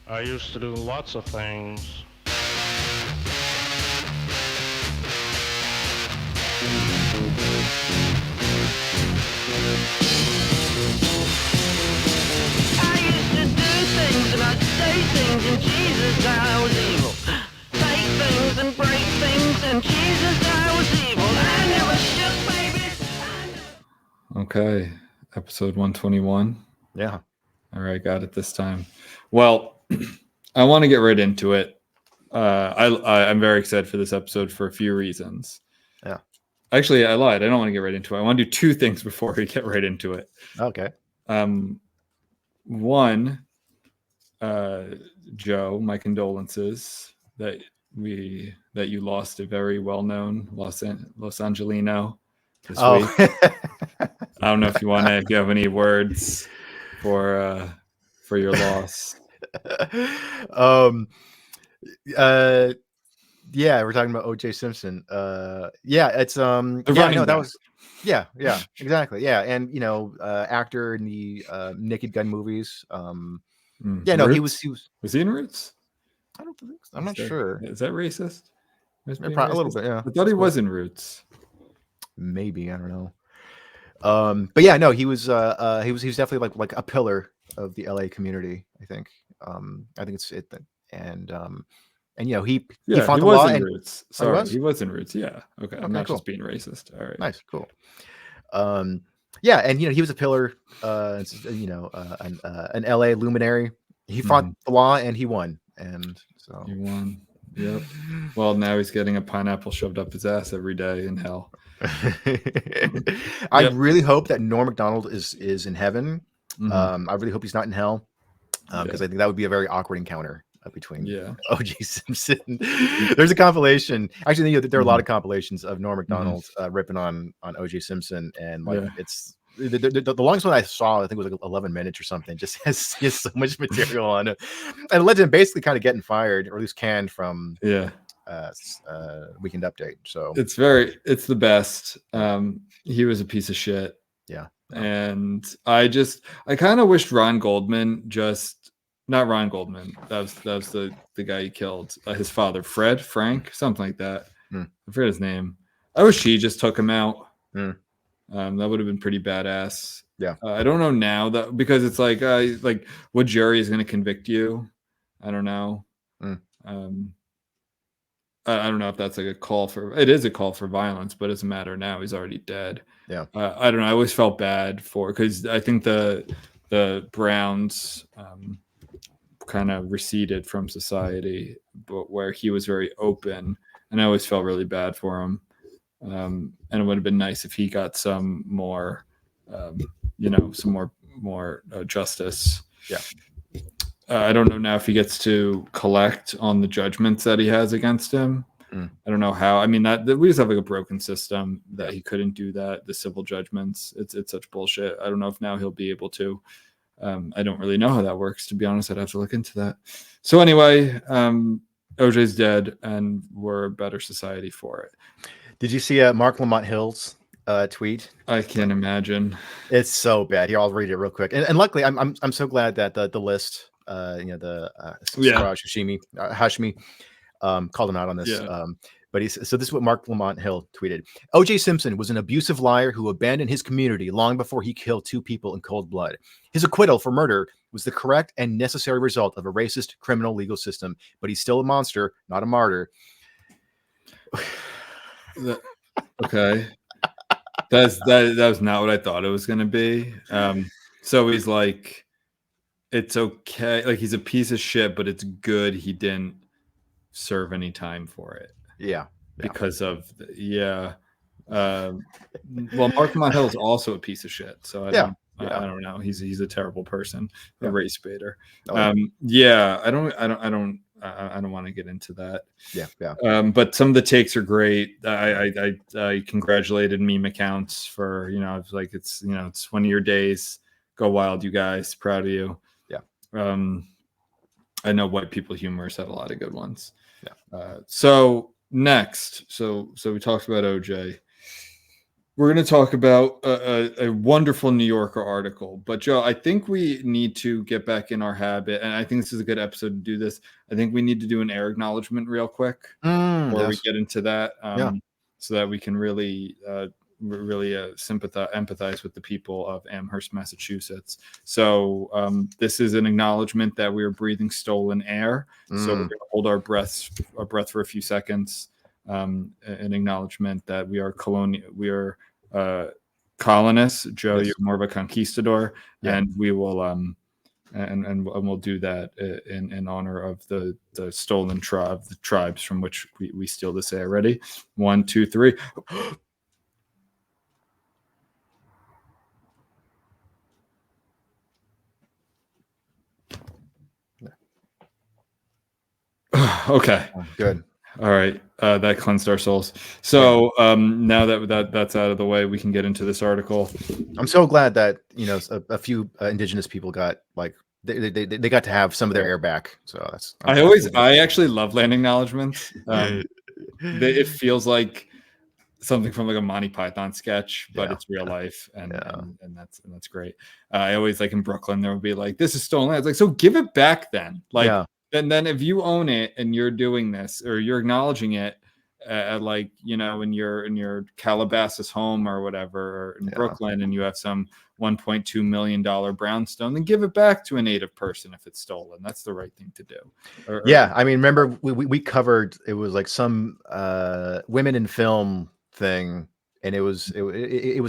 I used to do lots of things. I used to do things and I'd say things and Jesus I was evil. Take things and break things and Jesus I was evil. I never shook baby. Okay, episode 121. Yeah. All right, got it this time. Well, I want to get right into it. I'm very excited for this episode for a few reasons. Yeah. Actually, I lied. I don't want to get right into it. I want to do two things before we get right into it. Okay. One, Joe, my condolences that you lost a very well-known Los Angelino this week. I don't know if you have any words for your loss. Yeah, we're talking about O.J. Simpson. Yeah, it's yeah, exactly. Yeah, and actor in the Naked Gun movies. Roots? Was he in Roots? I don't think so. I'm not sure. Is that racist? A little bit, yeah. I thought he was in Roots. Maybe, I don't know. But yeah, no, he was definitely like a pillar of the LA community. I think it's it, and he fought the law. Roots. Sorry, he was in Roots. Yeah. Okay. I'm not cool. just being racist. All right. Nice. Cool. Yeah, and he was a pillar. An LA luminary. He fought the law and he won. And so he won. Yep. Well, now he's getting a pineapple shoved up his ass every day in hell. I really hope that Norm Macdonald is in heaven. I really hope he's not in hell, because I think that would be a very awkward encounter between O.J. Simpson. There's a compilation. Actually, there are a lot of compilations of Norm Macdonald ripping on O.J. Simpson, and it's the longest one I saw. I think was like 11 minutes or something. Just has so much material on it, and it led to him basically kind of getting fired, or at least canned from Weekend Update. So it's the best. He was a piece of shit. Yeah. And I kind of wished Ron Goldman not Ron Goldman. That was the guy he killed. His father, Frank, something like that. I forget his name. I wish he just took him out. That would have been pretty badass. Yeah. I don't know now because it's like what jury is going to convict you? I don't know. I don't know if that's like it is a call for violence, but it doesn't matter now. He's already dead. Yeah. I don't know. I always felt bad because I think the Browns kind of receded from society, but where he was very open, and I always felt really bad for him. And it would have been nice if he got some more, some more justice. Yeah. I don't know now if he gets to collect on the judgments that he has against him. I don't know how. I mean, that we just have like a broken system that he couldn't do that. The civil judgments, it's such bullshit. I don't know if now he'll be able to. I don't really know how that works, to be honest. I'd have to look into that. So anyway, OJ's dead, and we're a better society for it. Did you see Mark Lamont Hill's tweet? I can't imagine. It's so bad. Here, I'll read it real quick. And luckily, I'm so glad that the list, Hashmi, called him out on this. Yeah. But so this is what Mark Lamont Hill tweeted. O.J. Simpson was an abusive liar who abandoned his community long before he killed 2 people in cold blood. His acquittal for murder was the correct and necessary result of a racist criminal legal system, but he's still a monster, not a martyr. Okay. That was not what I thought it was going to be. So he's like, it's okay. Like, he's a piece of shit, but it's good he didn't serve any time for it. Yeah. Because of well, Mark Lamont Hill is also a piece of shit. So I don't know. He's a terrible person, a race baiter. I don't want to get into that. Yeah. But some of the takes are great. I congratulated meme accounts for, it's like, it's one of your days. Go wild, you guys. Proud of you. Yeah. I know White People Humor's had a lot of good ones. Yeah. So next, so we talked about OJ. we're going to talk about a wonderful New Yorker article. But Joe, I think we need to get back in our habit, and I think this is a good episode to do this. I think we need to do an air acknowledgement real quick before we get into that, so that we can really empathize with the people of Amherst, Massachusetts. So this is an acknowledgement that we are breathing stolen air. So we're going to hold our breath for a few seconds. An acknowledgement that we are colonists. Joe, you're more of a conquistador, and we will and we'll do that in honor of the stolen tribes from which we steal this air. Ready? 1, 2, 3. Okay. Good. All right. That cleansed our souls. So now that's out of the way, we can get into this article. I'm so glad that a few indigenous people got they got to have some of their air back. So that's I actually love land acknowledgements. It feels like something from like a Monty Python sketch, but it's real life, and that's great. I always like in Brooklyn there would be like, this is stolen land. It's like, so give it back then. And then if you own it and you're doing this or you're acknowledging it, like in your Calabasas home or whatever, or in Brooklyn, and you have some $1.2 million brownstone, then give it back to a native person if it's stolen. That's the right thing to do. I mean, remember we covered, it was like some women in film thing, and it was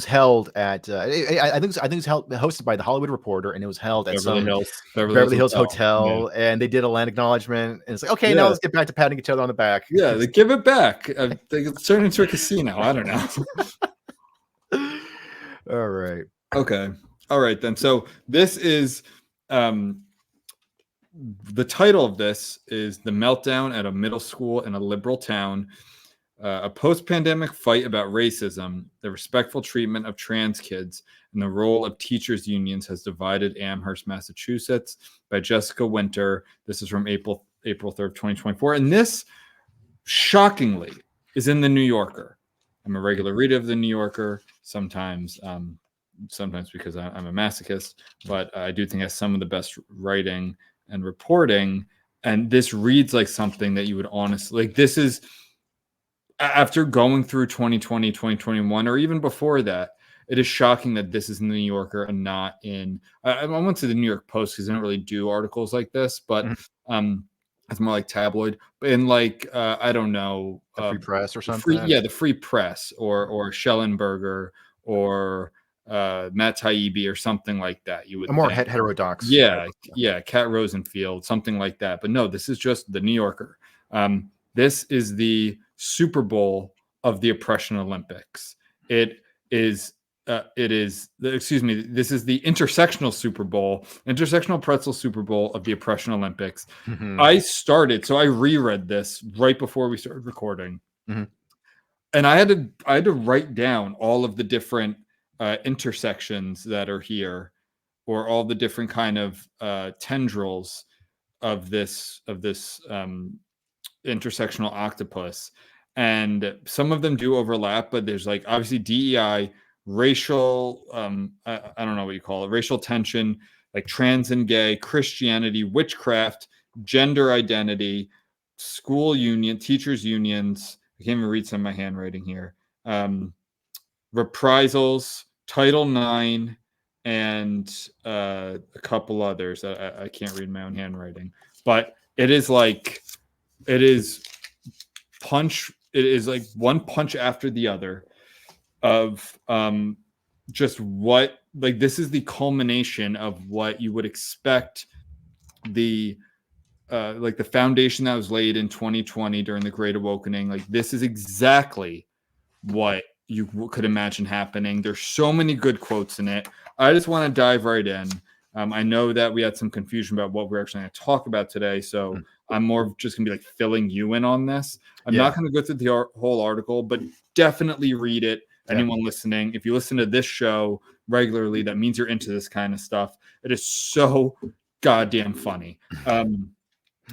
held at I think it was hosted by the Hollywood Reporter, and it was held at Beverly Hills Hotel, and they did a land acknowledgement, and it's like, okay, now let's get back to patting each other on the back. Yeah, they give it back. They turn into a casino. I don't know. All right. Okay. All right then. So this is the title of this is The Meltdown at a Middle School in a Liberal Town. A post-pandemic fight about racism, the respectful treatment of trans kids, and the role of teachers' unions has divided Amherst, Massachusetts, by Jessica Winter. This is from April 3rd, 2024. And this, shockingly, is in the New Yorker. I'm a regular reader of the New Yorker, sometimes because I'm a masochist, but I do think it has some of the best writing and reporting. And this reads like something that you would honestly, like, this is, after going through 2020, 2021, or even before that, it is shocking that this is in the New Yorker and not in, I went to the New York Post because they don't really do articles like this, but it's more like tabloid. But in like, I don't know. The Free Press or something? The Free Press or Schellenberger or Matt Taibbi or something like that. You would more heterodox. Yeah, Kat Rosenfield, something like that. But no, this is just the New Yorker. This is the Super Bowl of the Oppression Olympics. This is the intersectional Super Bowl, intersectional pretzel Super Bowl of the Oppression Olympics. I reread this right before we started recording, and I had to write down all of the different intersections that are here, or all the different kind of tendrils of this intersectional octopus, and some of them do overlap, but there's like obviously DEI, racial I don't know what you call it, racial tension, like trans and gay, Christianity, witchcraft, gender identity, school union, teachers unions, I can't even read some of my handwriting here, reprisals, Title IX, and a couple others. I can't read my own handwriting, but it is like one punch after the other of just what, like, this is the culmination of what you would expect the foundation that was laid in 2020 during the Great Awakening. Like, this is exactly what you could imagine happening. There's so many good quotes in it. I just want to dive right in. I know that we had some confusion about what we're actually going to talk about today, so I'm more just going to be like filling you in on this. I'm not going to go through the whole article, but definitely read it. Anyone listening, if you listen to this show regularly, that means you're into this kind of stuff. It is so goddamn funny.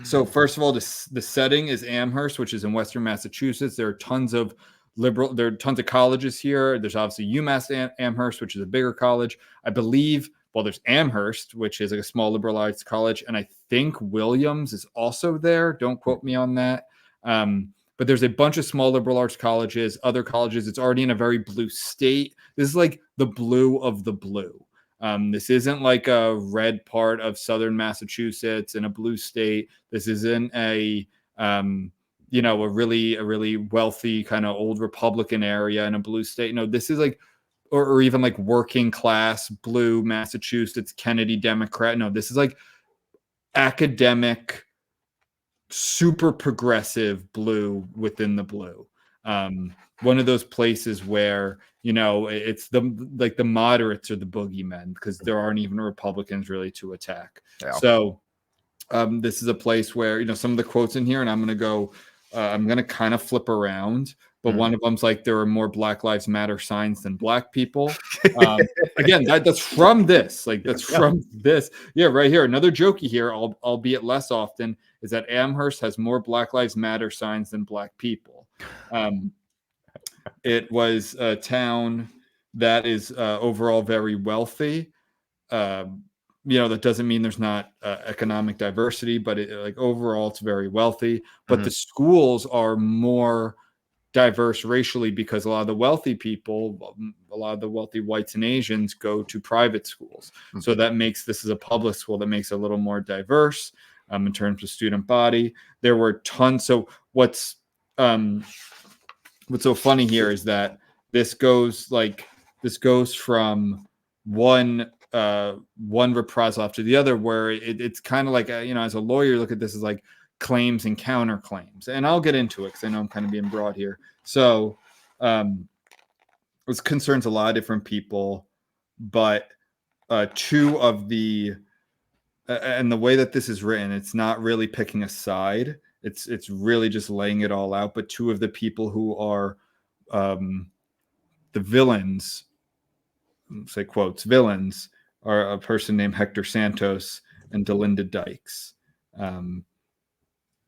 So first of all, the setting is Amherst, which is in Western Massachusetts. There are tons of liberal. There are tons of colleges here. There's obviously UMass Amherst, which is a bigger college. I believe, well, there's Amherst, which is like a small liberal arts college. And I think Williams is also there. Don't quote me on that. But there's a bunch of small liberal arts colleges, other colleges. It's already in a very blue state. This is like the blue of the blue. This isn't like a red part of southern Massachusetts in a blue state. This isn't a a really wealthy kind of old Republican area in a blue state. No, this is like, or even like working class blue Massachusetts Kennedy Democrat. No, this is like academic, super progressive blue within the blue. One of those places where, it's the moderates are the boogeymen because there aren't even Republicans really to attack. Yeah. So this is a place where, some of the quotes in here, and I'm going to kind of flip around, but one of them's like, there are more Black Lives Matter signs than Black people. Again, that's from this, from this. Yeah, right here. Another jokey here, albeit less often, is that Amherst has more Black Lives Matter signs than Black people. It was a town that is overall very wealthy. That doesn't mean there's not economic diversity, but overall it's very wealthy. But the schools are more diverse racially because a lot of the wealthy people, a lot of the wealthy whites and Asians go to private schools. So that makes this is a public school that makes it a little more diverse in terms of student body. There were tons. So what's so funny here is that this goes from one reprisal after the other, where it's kind of like, as a lawyer, look at this as like claims and counterclaims. And I'll get into it because I know I'm kind of being broad here. So this concerns a lot of different people, but two of the, and the way that this is written, it's not really picking a side. It's really just laying it all out. But two of the people who are the villains, say quotes, villains, are a person named Hector Santos and Delinda Dykes.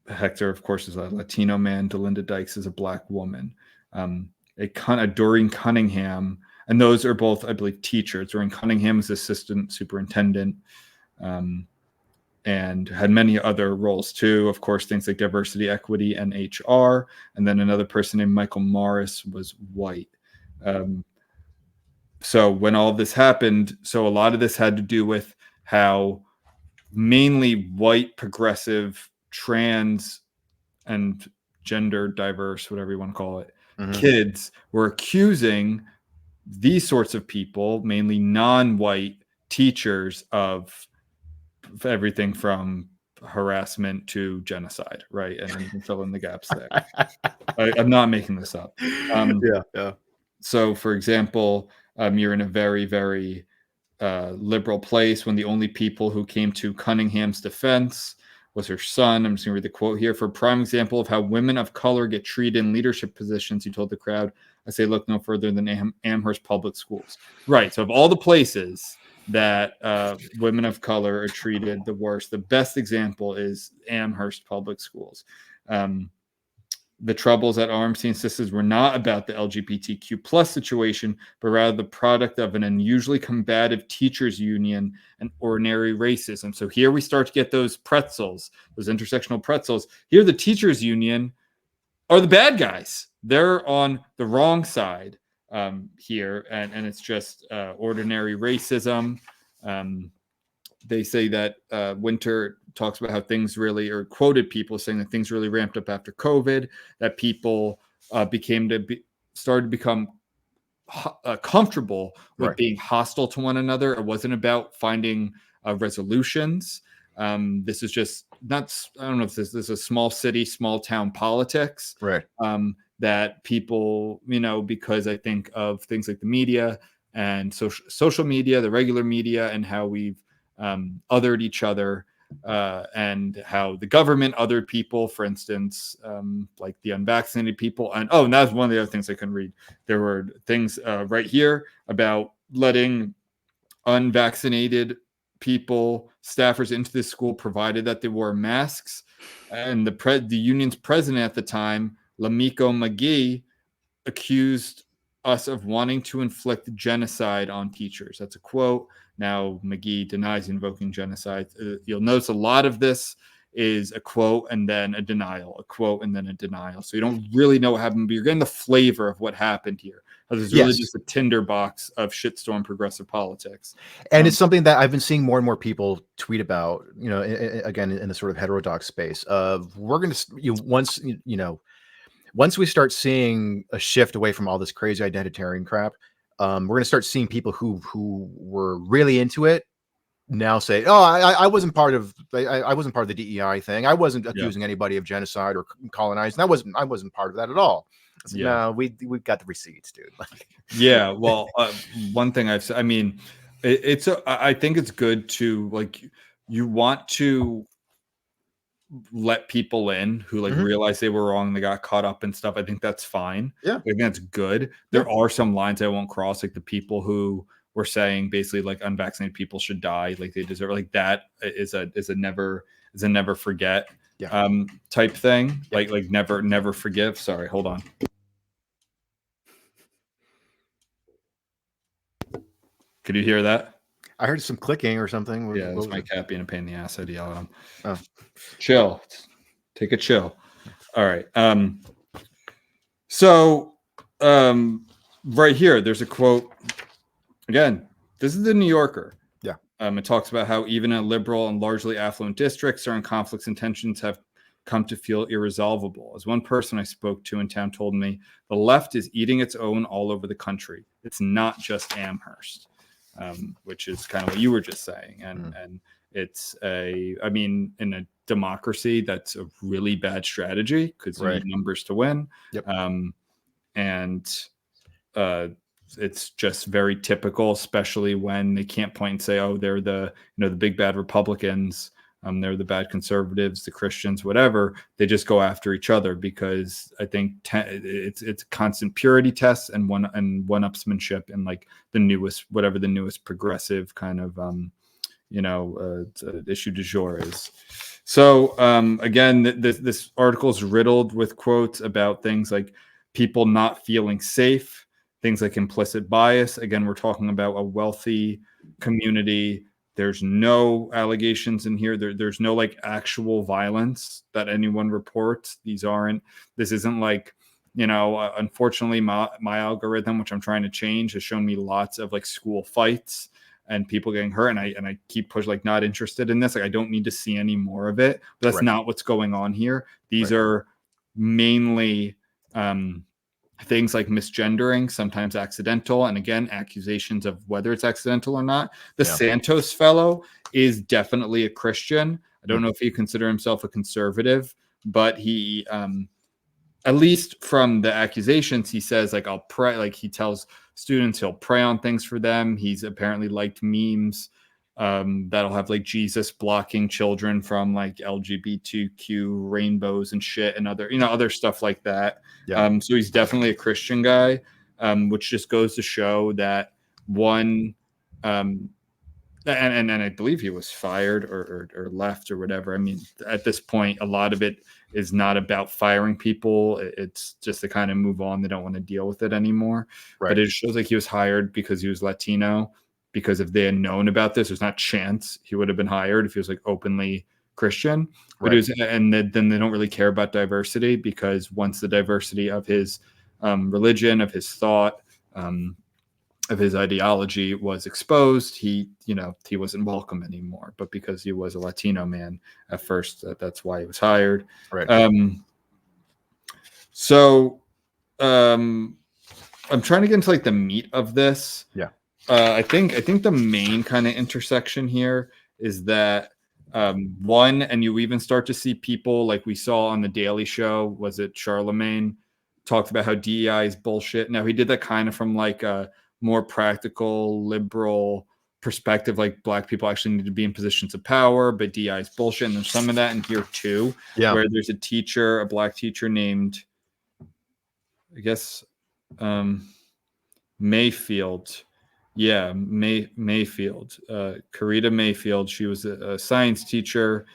Hector, of course, is a Latino man. Delinda Dykes is a Black woman. A Doreen Cunningham, and those are both, I believe, teachers. Doreen Cunningham is assistant superintendent, and had many other roles too. Of course, things like diversity, equity, and HR. And then another person named Michael Morris was white. So when all of this happened, so a lot of this had to do with how mainly white, progressive, trans, and gender diverse, whatever you want to call it, kids were accusing these sorts of people, mainly non-white teachers, of everything from harassment to genocide, right? And then you can fill in the gaps there. I'm not making this up. Yeah. So, for example, you're in a very, very liberal place when the only people who came to Cunningham's defense was her son. I'm just going to read the quote here. For a prime example of how women of color get treated in leadership positions, he told the crowd, I say look no further than Amherst Public Schools. Right. So of all the places that women of color are treated the worst, the best example is Amherst Public Schools. The troubles at RMC insisted were not about the LGBTQ plus situation, but rather the product of an unusually combative teachers union and ordinary racism. So here we start to get those pretzels, those intersectional pretzels. Here the teachers union are the bad guys. They're on the wrong side here, and it's just ordinary racism. They say that Winter talks about how things really, or quoted people saying that things really ramped up after COVID, that people started to become comfortable with being hostile to one another. It wasn't about finding resolutions. This is just not, I don't know if this is a small city, small town politics. Right. That people, because I think of things like the media and social media, the regular media, and how we've othered each other, and how the government othered people, for instance, like the unvaccinated people. And that was one of the other things I couldn't read. There were things right here about letting unvaccinated people, staffers, into the school, provided that they wore masks. And the union's president at the time, Lamiko McGee, accused us of wanting to inflict genocide on teachers. That's a quote. Now, McGee denies invoking genocide. You'll notice a lot of this is a quote and then a denial, a quote and then a denial. So you don't really know what happened, but you're getting the flavor of what happened here. It's really just a tinderbox of shitstorm progressive politics. And it's something that I've been seeing more and more people tweet about, you know, again, in the sort of heterodox space of we're going to, once we start seeing a shift away from all this crazy identitarian crap, we're going to start seeing people who were really into it now say, "Oh, I wasn't part of I wasn't part of the DEI thing. I wasn't accusing anybody of genocide or colonizing. I wasn't part of that at all." So, no, we've got the receipts, dude. Yeah, well, one thing I've said, I mean, I think it's good to like you want to let people in who like realize they were wrong, they got caught up and stuff. I think that's fine. Yeah, I think that's good. There are some lines I won't cross, like the people who were saying basically like unvaccinated people should die, like they deserve, like that is a never forget type thing. Like never forgive. Sorry, hold on. Could you hear that? I heard some clicking or something. Yeah, that's my cat being a pain in the ass. I'd yell at him. Oh. Chill. Take a chill. All right. So right here, there's a quote. Again, this is the New Yorker. Yeah. It talks about how even in liberal and largely affluent districts, certain conflicts and tensions have come to feel irresolvable. As one person I spoke to in town told me, the left is eating its own all over the country. It's not just Amherst. Which is kind of what you were just saying. And it's I mean, in a democracy, that's a really bad strategy because you need numbers to win. Yep. It's just very typical, especially when they can't point and say, oh, they're the big bad Republicans. They're the bad conservatives, the Christians, whatever. They just go after each other because I think it's constant purity tests and one-upsmanship and like the newest progressive kind of issue du jour is. So again, this article is riddled with quotes about things like people not feeling safe, things like implicit bias. Again, we're talking about a wealthy community. There's no allegations in here. There's no like actual violence that anyone reports. This isn't like, unfortunately my algorithm, which I'm trying to change, has shown me lots of like school fights and people getting hurt. And I keep pushing like not interested in this. Like I don't need to see any more of it. But that's not what's going on here. These are mainly things like misgendering, sometimes accidental, and again, accusations of whether it's accidental or not. The Santos fellow is definitely a Christian. I don't know if he considers himself a conservative, but he, at least from the accusations, he says like, I'll pray. Like he tells students he'll pray on things for them. He's apparently liked memes that'll have like Jesus blocking children from like LGBTQ rainbows and shit and other stuff like that. So he's definitely a Christian guy, which just goes to show that one, and I believe he was fired or left or whatever. I mean, at this point, a lot of it is not about firing people. It's just to kind of move on. They don't want to deal with it anymore. But it shows like he was hired because he was Latino. Because if they had known about this, there's not a chance he would have been hired if he was like openly Christian. But then they don't really care about diversity because once the diversity of his religion, of his thought, of his ideology was exposed, he wasn't welcome anymore. But because he was a Latino man at first, that's why he was hired. So I'm trying to get into like the meat of this. I think the main kind of intersection here is that one, and you even start to see people like we saw on the Daily Show, was it Charlemagne, talked about how DEI is bullshit. Now he did that kind of from like a more practical liberal perspective, like black people actually need to be in positions of power, but DEI is bullshit. And there's some of that in here too, where there's a black teacher named, I guess, Mayfield. Yeah, Mayfield, Karita Mayfield. She was a science teacher,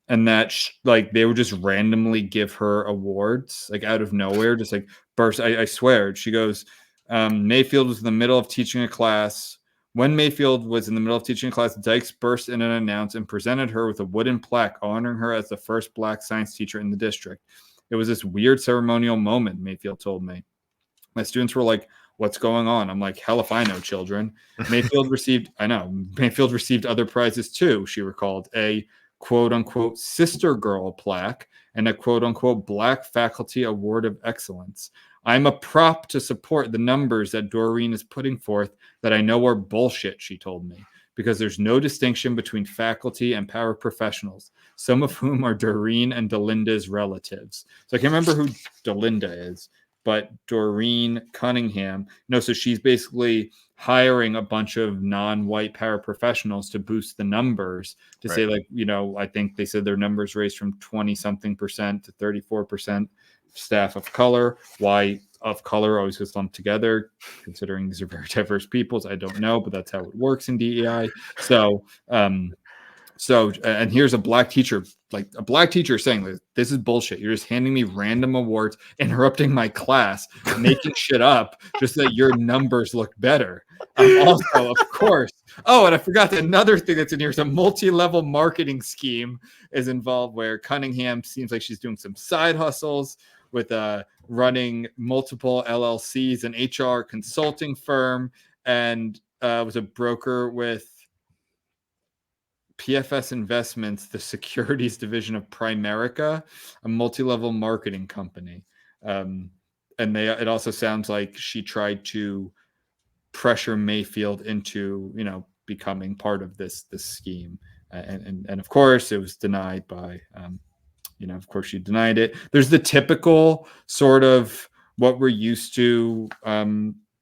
and that like they would just randomly give her awards like out of nowhere, just like burst. I swear. She goes, Mayfield was in the middle of teaching a class. When Mayfield was in the middle of teaching a class, Dykes burst in and announced and presented her with a wooden plaque honoring her as the first Black science teacher in the district. It was this weird ceremonial moment, Mayfield told me. My students were like, what's going on? I'm like, hell if I know, children. Mayfield received other prizes too, she recalled. A quote-unquote sister girl plaque and a quote-unquote Black Faculty Award of Excellence. I'm a prop to support the numbers that Doreen is putting forth that I know are bullshit, she told me, because there's no distinction between faculty and paraprofessionals, some of whom are Doreen and Delinda's relatives. So I can't remember who Delinda is, but Doreen Cunningham, so she's basically hiring a bunch of non-white paraprofessionals to boost the numbers to say, like, I think they said their numbers raised from 20-something% to 34% staff of color. Why of color always gets lumped together, considering these are very diverse peoples? I don't know, but that's how it works in DEI. So, and here's a Black teacher saying, like, this is bullshit. You're just handing me random awards, interrupting my class, making shit up just so that your numbers look better. Also, of course. Oh, and I forgot that another thing that's in here is a multi-level marketing scheme is involved where Cunningham seems like she's doing some side hustles with running multiple LLCs, an HR consulting firm, and was a broker with PFS Investments, the securities division of Primerica, a multi-level marketing company. And it also sounds like she tried to pressure Mayfield into, becoming part of this scheme. And of course it was denied by, of course she denied it. There's the typical sort of what we're used to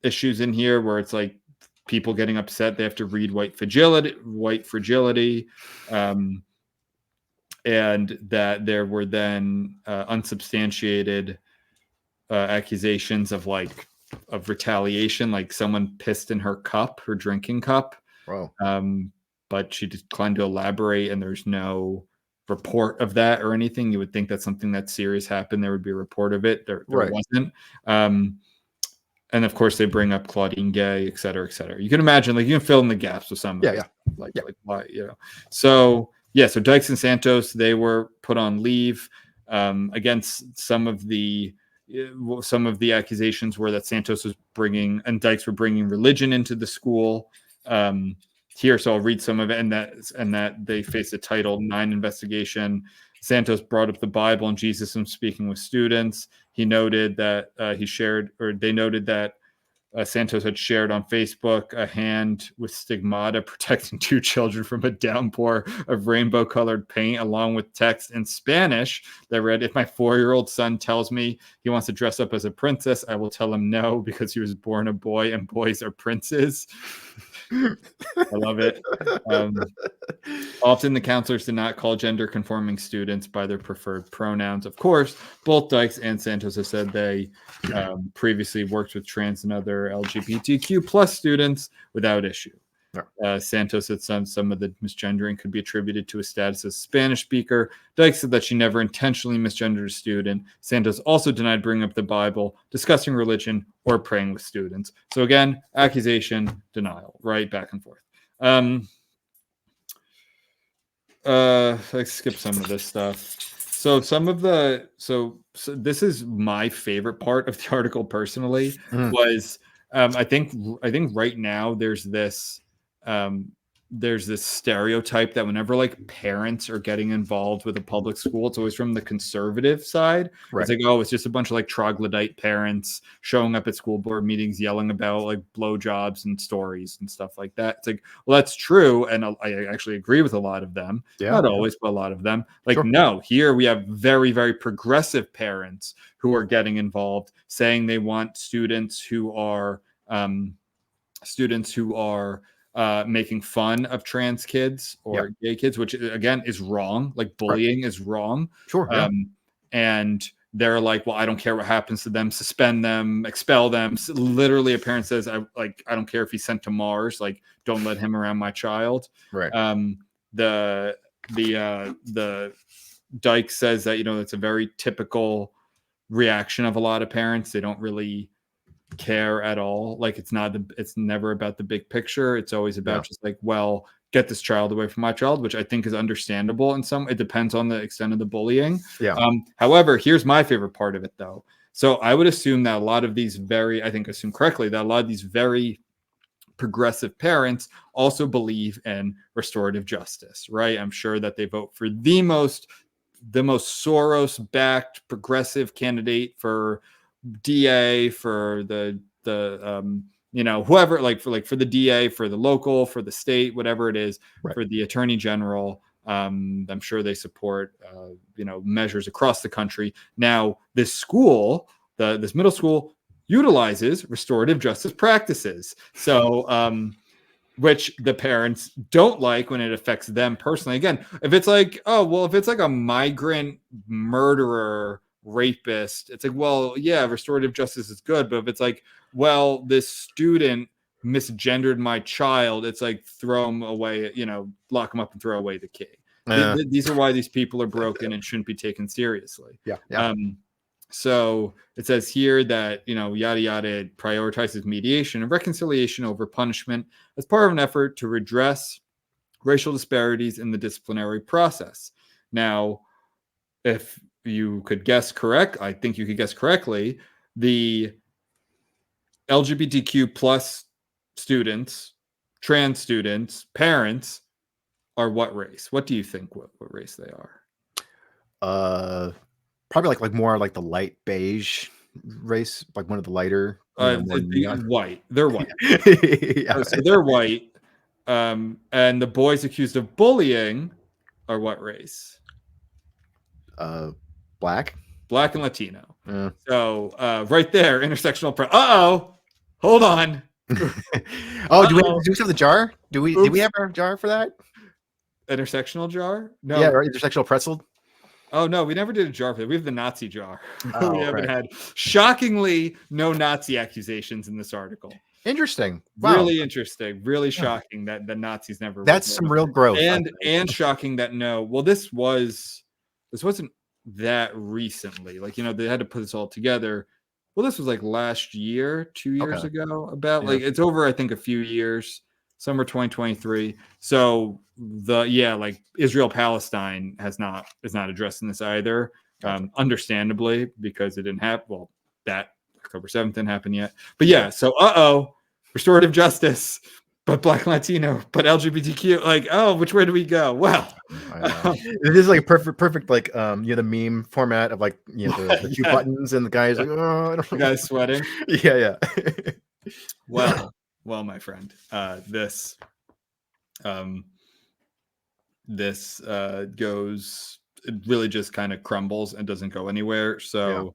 issues in here where it's like, people getting upset they have to read white fragility, and that there were then unsubstantiated accusations of retaliation, like someone pissed in her drinking cup. Wow. But she declined to elaborate, and there's no report of that or anything. You would think that something that serious happened, there would be a report of it. There wasn't. And of course, they bring up Claudine Gay, et cetera, et cetera. You can imagine, you can fill in the gaps with some of it. Like why, So Dykes and Santos, they were put on leave against some of the accusations were that Santos was bringing and Dykes were bringing religion into the school. Here, so I'll read some of it, and that they face a Title IX investigation. Santos brought up the Bible and Jesus in speaking with students. He noted that they noted that Santos had shared on Facebook a hand with stigmata protecting two children from a downpour of rainbow-colored paint, along with text in Spanish that read, "If my 4-year-old son tells me he wants to dress up as a princess, I will tell him no, because he was born a boy and boys are princes." I love it. Often the counselors did not call gender-conforming students by their preferred pronouns. Of course, both Dykes and Santos have said they previously worked with trans and other LGBTQ plus students without issue. Santos said some of the misgendering could be attributed to his status as a Spanish speaker. Dykes said that she never intentionally misgendered a student. Santos also denied bringing up the Bible, discussing religion, or praying with students. So again, accusation, denial, right? Back and forth. Let's skip some of this stuff. So this is my favorite part of the article personally. Was I think right now there's this stereotype that whenever parents are getting involved with a public school, it's always from the conservative side. Right. It's like, oh, it's just a bunch of troglodyte parents showing up at school board meetings yelling about blowjobs and stories and stuff like that. It's like, well, that's true, and I actually agree with a lot of them. Not always, but a lot of them. Sure. No, here we have very, very progressive parents who are getting involved, saying they want students who are making fun of trans kids or gay kids, which again is wrong. Bullying is wrong. Sure. And they're like, well, I don't care what happens to them, suspend them, expel them. So literally, a parent says, I don't care if he's sent to Mars. Don't let him around my child. Right. The Dyke says that it's a very typical reaction of a lot of parents. They don't really care at all. Like it's never about the big picture. It's always about just like, well, get this child away from my child, which I think is understandable in some. It depends on the extent of the bullying. Yeah. However, here's my favorite part of it though. So I would assume that a lot of these assume correctly that a lot of these very progressive parents also believe in restorative justice, right? I'm sure that they vote for the most Soros-backed progressive candidate for DA, for the whoever, like for the DA, for the local, for the state, whatever it is, for the attorney general. I'm sure they support measures across the country. Now, this school, this middle school, utilizes restorative justice practices. So which the parents don't like when it affects them personally. Again, if it's like, if it's like a migrant murderer, rapist, it's like, well, yeah, restorative justice is good. But if it's like, well, this student misgendered my child, it's like throw him away, lock him up and throw away the key. These are why these people are broken and shouldn't be taken seriously. Yeah. So it says here that, yada, yada, it prioritizes mediation and reconciliation over punishment as part of an effort to redress racial disparities in the disciplinary process. Now, if you could guess correct, I think you could guess correctly, the LGBTQ plus students, trans students, parents are what race? What do you think what race they are? Probably like more like the light beige race, like one of the lighter. White. They're white. Yeah. So they're white. And the boys accused of bullying are what race? Black and Latino. So right there, intersectional. Hold on. Do we have the jar? Do we have our jar for that? Intersectional jar? No. Yeah, or intersectional pretzel. Oh no, we never did a jar for that. We have the Nazi jar. Oh, we haven't had, shockingly, no Nazi accusations in this article. Interesting. Wow. Really interesting. Really shocking that the Nazis never. That's some real growth. And shocking that this wasn't that recently. Like, they had to put this all together. Well, this was like last year, 2 years ago. Like it's over, I think, a few years. Summer 2023. So like Israel Palestine is not addressing this either. Understandably, because it didn't happen. Well, that October 7th didn't happen yet. But yeah, so restorative justice, but Black and Latino, but LGBTQ. Like, which way do we go? Well, this is like perfect like the meme format of like the two buttons and the guys like, I don't know. The guy's sweating. Yeah. Well, my friend, this goes, it really just kind of crumbles and doesn't go anywhere. So,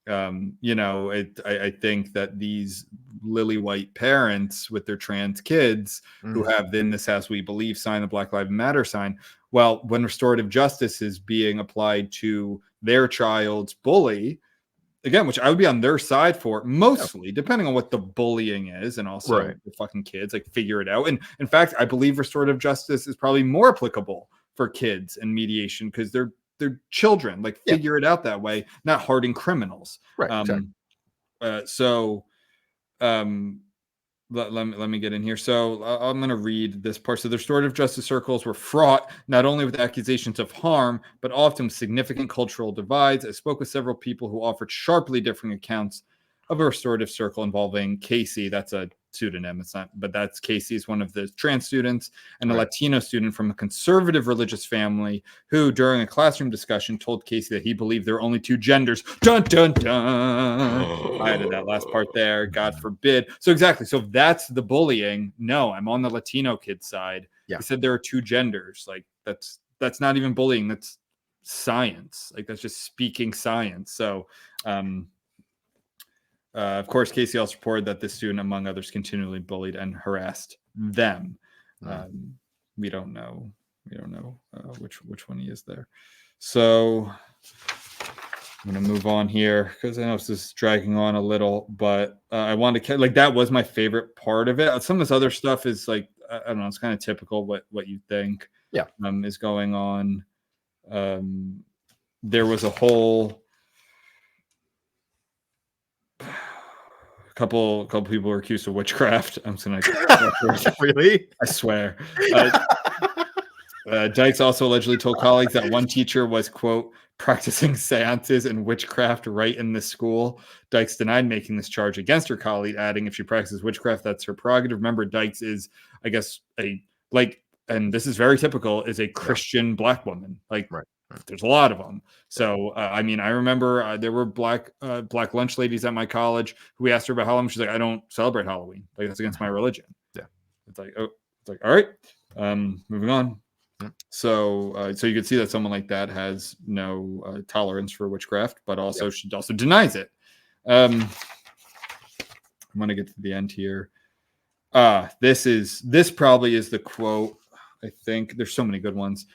I think that these lily white parents with their trans kids who have in this house we believe sign the Black Lives Matter sign. Well, when restorative justice is being applied to their child's bully, again, which I would be on their side for, mostly, depending on what the bullying is, and also the fucking kids, like, figure it out. And in fact, I believe restorative justice is probably more applicable for kids and mediation because they're children, like, figure it out that way, not hardened criminals. Right. Exactly. Let me get in here. So I'm going to read this part. So the restorative justice circles were fraught not only with accusations of harm, but often with significant cultural divides. I spoke with several people who offered sharply differing accounts of a restorative circle involving Casey. That's a pseudonym. It's not, but that's Casey is one of the trans students and a Latino student from a conservative religious family who, during a classroom discussion, told Casey that he believed there were only two genders. Dun, dun, dun. I added that last part there. God forbid. So exactly. So that's the bullying. No, I'm on the Latino kid's side. Yeah. He said there are two genders. Like that's not even bullying. That's science. Like that's just speaking science. So, of course, Casey also reported that this student, among others, continually bullied and harassed them. We don't know which one he is there. So I'm going to move on here because I know this is dragging on a little, but I wanted to that was my favorite part of it. Some of this other stuff is like, I don't know, it's kind of typical what you think is going on. There was a whole couple people were accused of witchcraft. I'm just gonna really? I swear. Dykes also allegedly told colleagues that one teacher was, quote, practicing seances and witchcraft right in the school. Dykes denied making this charge against her colleague, adding if she practices witchcraft, that's her prerogative. Remember, Dykes is, I guess, and this is very typical, is a Christian black woman. Like, right. There's a lot of them. So, I mean, I remember there were black lunch ladies at my college who we asked her about Halloween. She's like, I don't celebrate Halloween. Like, that's against my religion. Yeah. It's like, all right. Moving on. So you can see that someone like that has no tolerance for witchcraft, but also she also denies it. I'm going to get to the end here. This probably is the quote. I think there's so many good ones.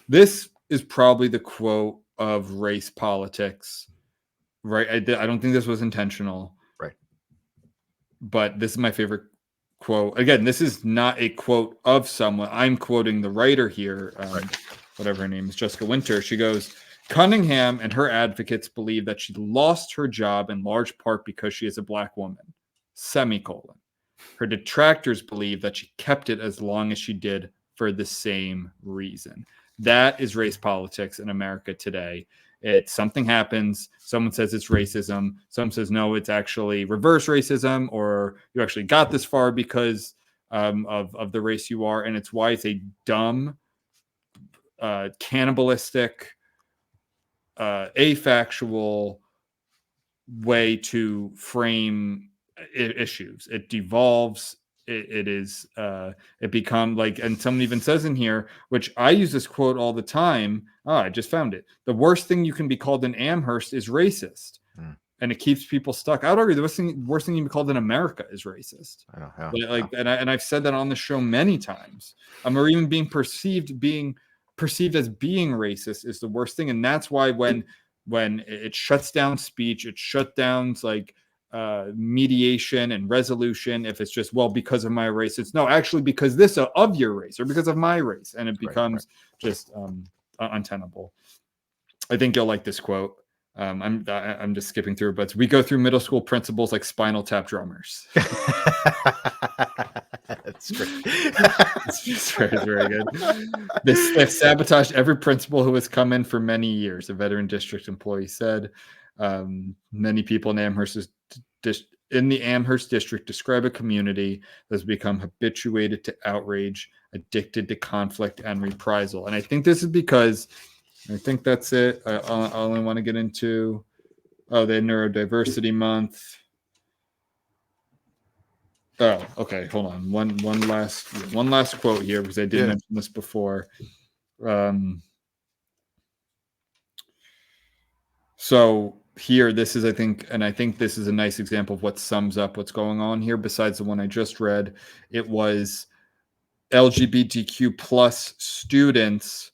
This is probably the quote of race politics, right? I don't think this was intentional, right? But this is my favorite quote. Again, this is not a quote of someone. I'm quoting the writer here, whatever her name is, Jessica Winter. She goes, Cunningham and her advocates believe that she lost her job in large part because she is a black woman, semicolon. Her detractors believe that she kept it as long as she did for the same reason. That is race politics in America today. Something happens, someone says it's racism, someone says no, it's actually reverse racism, or you actually got this far because of the race you are, and it's why it's a dumb, cannibalistic, afactual way to frame issues. It devolves. It become like, and someone even says in here, which I use this quote all the time. I just found it. The worst thing you can be called in Amherst is racist. And it keeps people stuck. I would argue the worst thing you can be called in America is racist. And I've said that on the show many times. Or even being perceived as being racist is the worst thing. And that's why when it shuts down speech, it shuts down mediation and resolution. If it's just, well, because of my race, it's no, actually because this of your race or because of my race, and it becomes just untenable. I think you'll like this quote. I'm just skipping through, but we go through middle school principals like Spinal Tap drummers. That's great. It's very good. They've sabotaged every principal who has come in for many years, a veteran district employee said. Many people in the Amherst district describe a community that's become habituated to outrage, addicted to conflict and reprisal. And I think this is because, I think that's it. I only want to get into, the Neurodiversity Month. Oh, okay. Hold on. One last quote here, because I did mention this before. So here, this is, I think this is a nice example of what sums up what's going on here. Besides the one I just read, it was LGBTQ plus students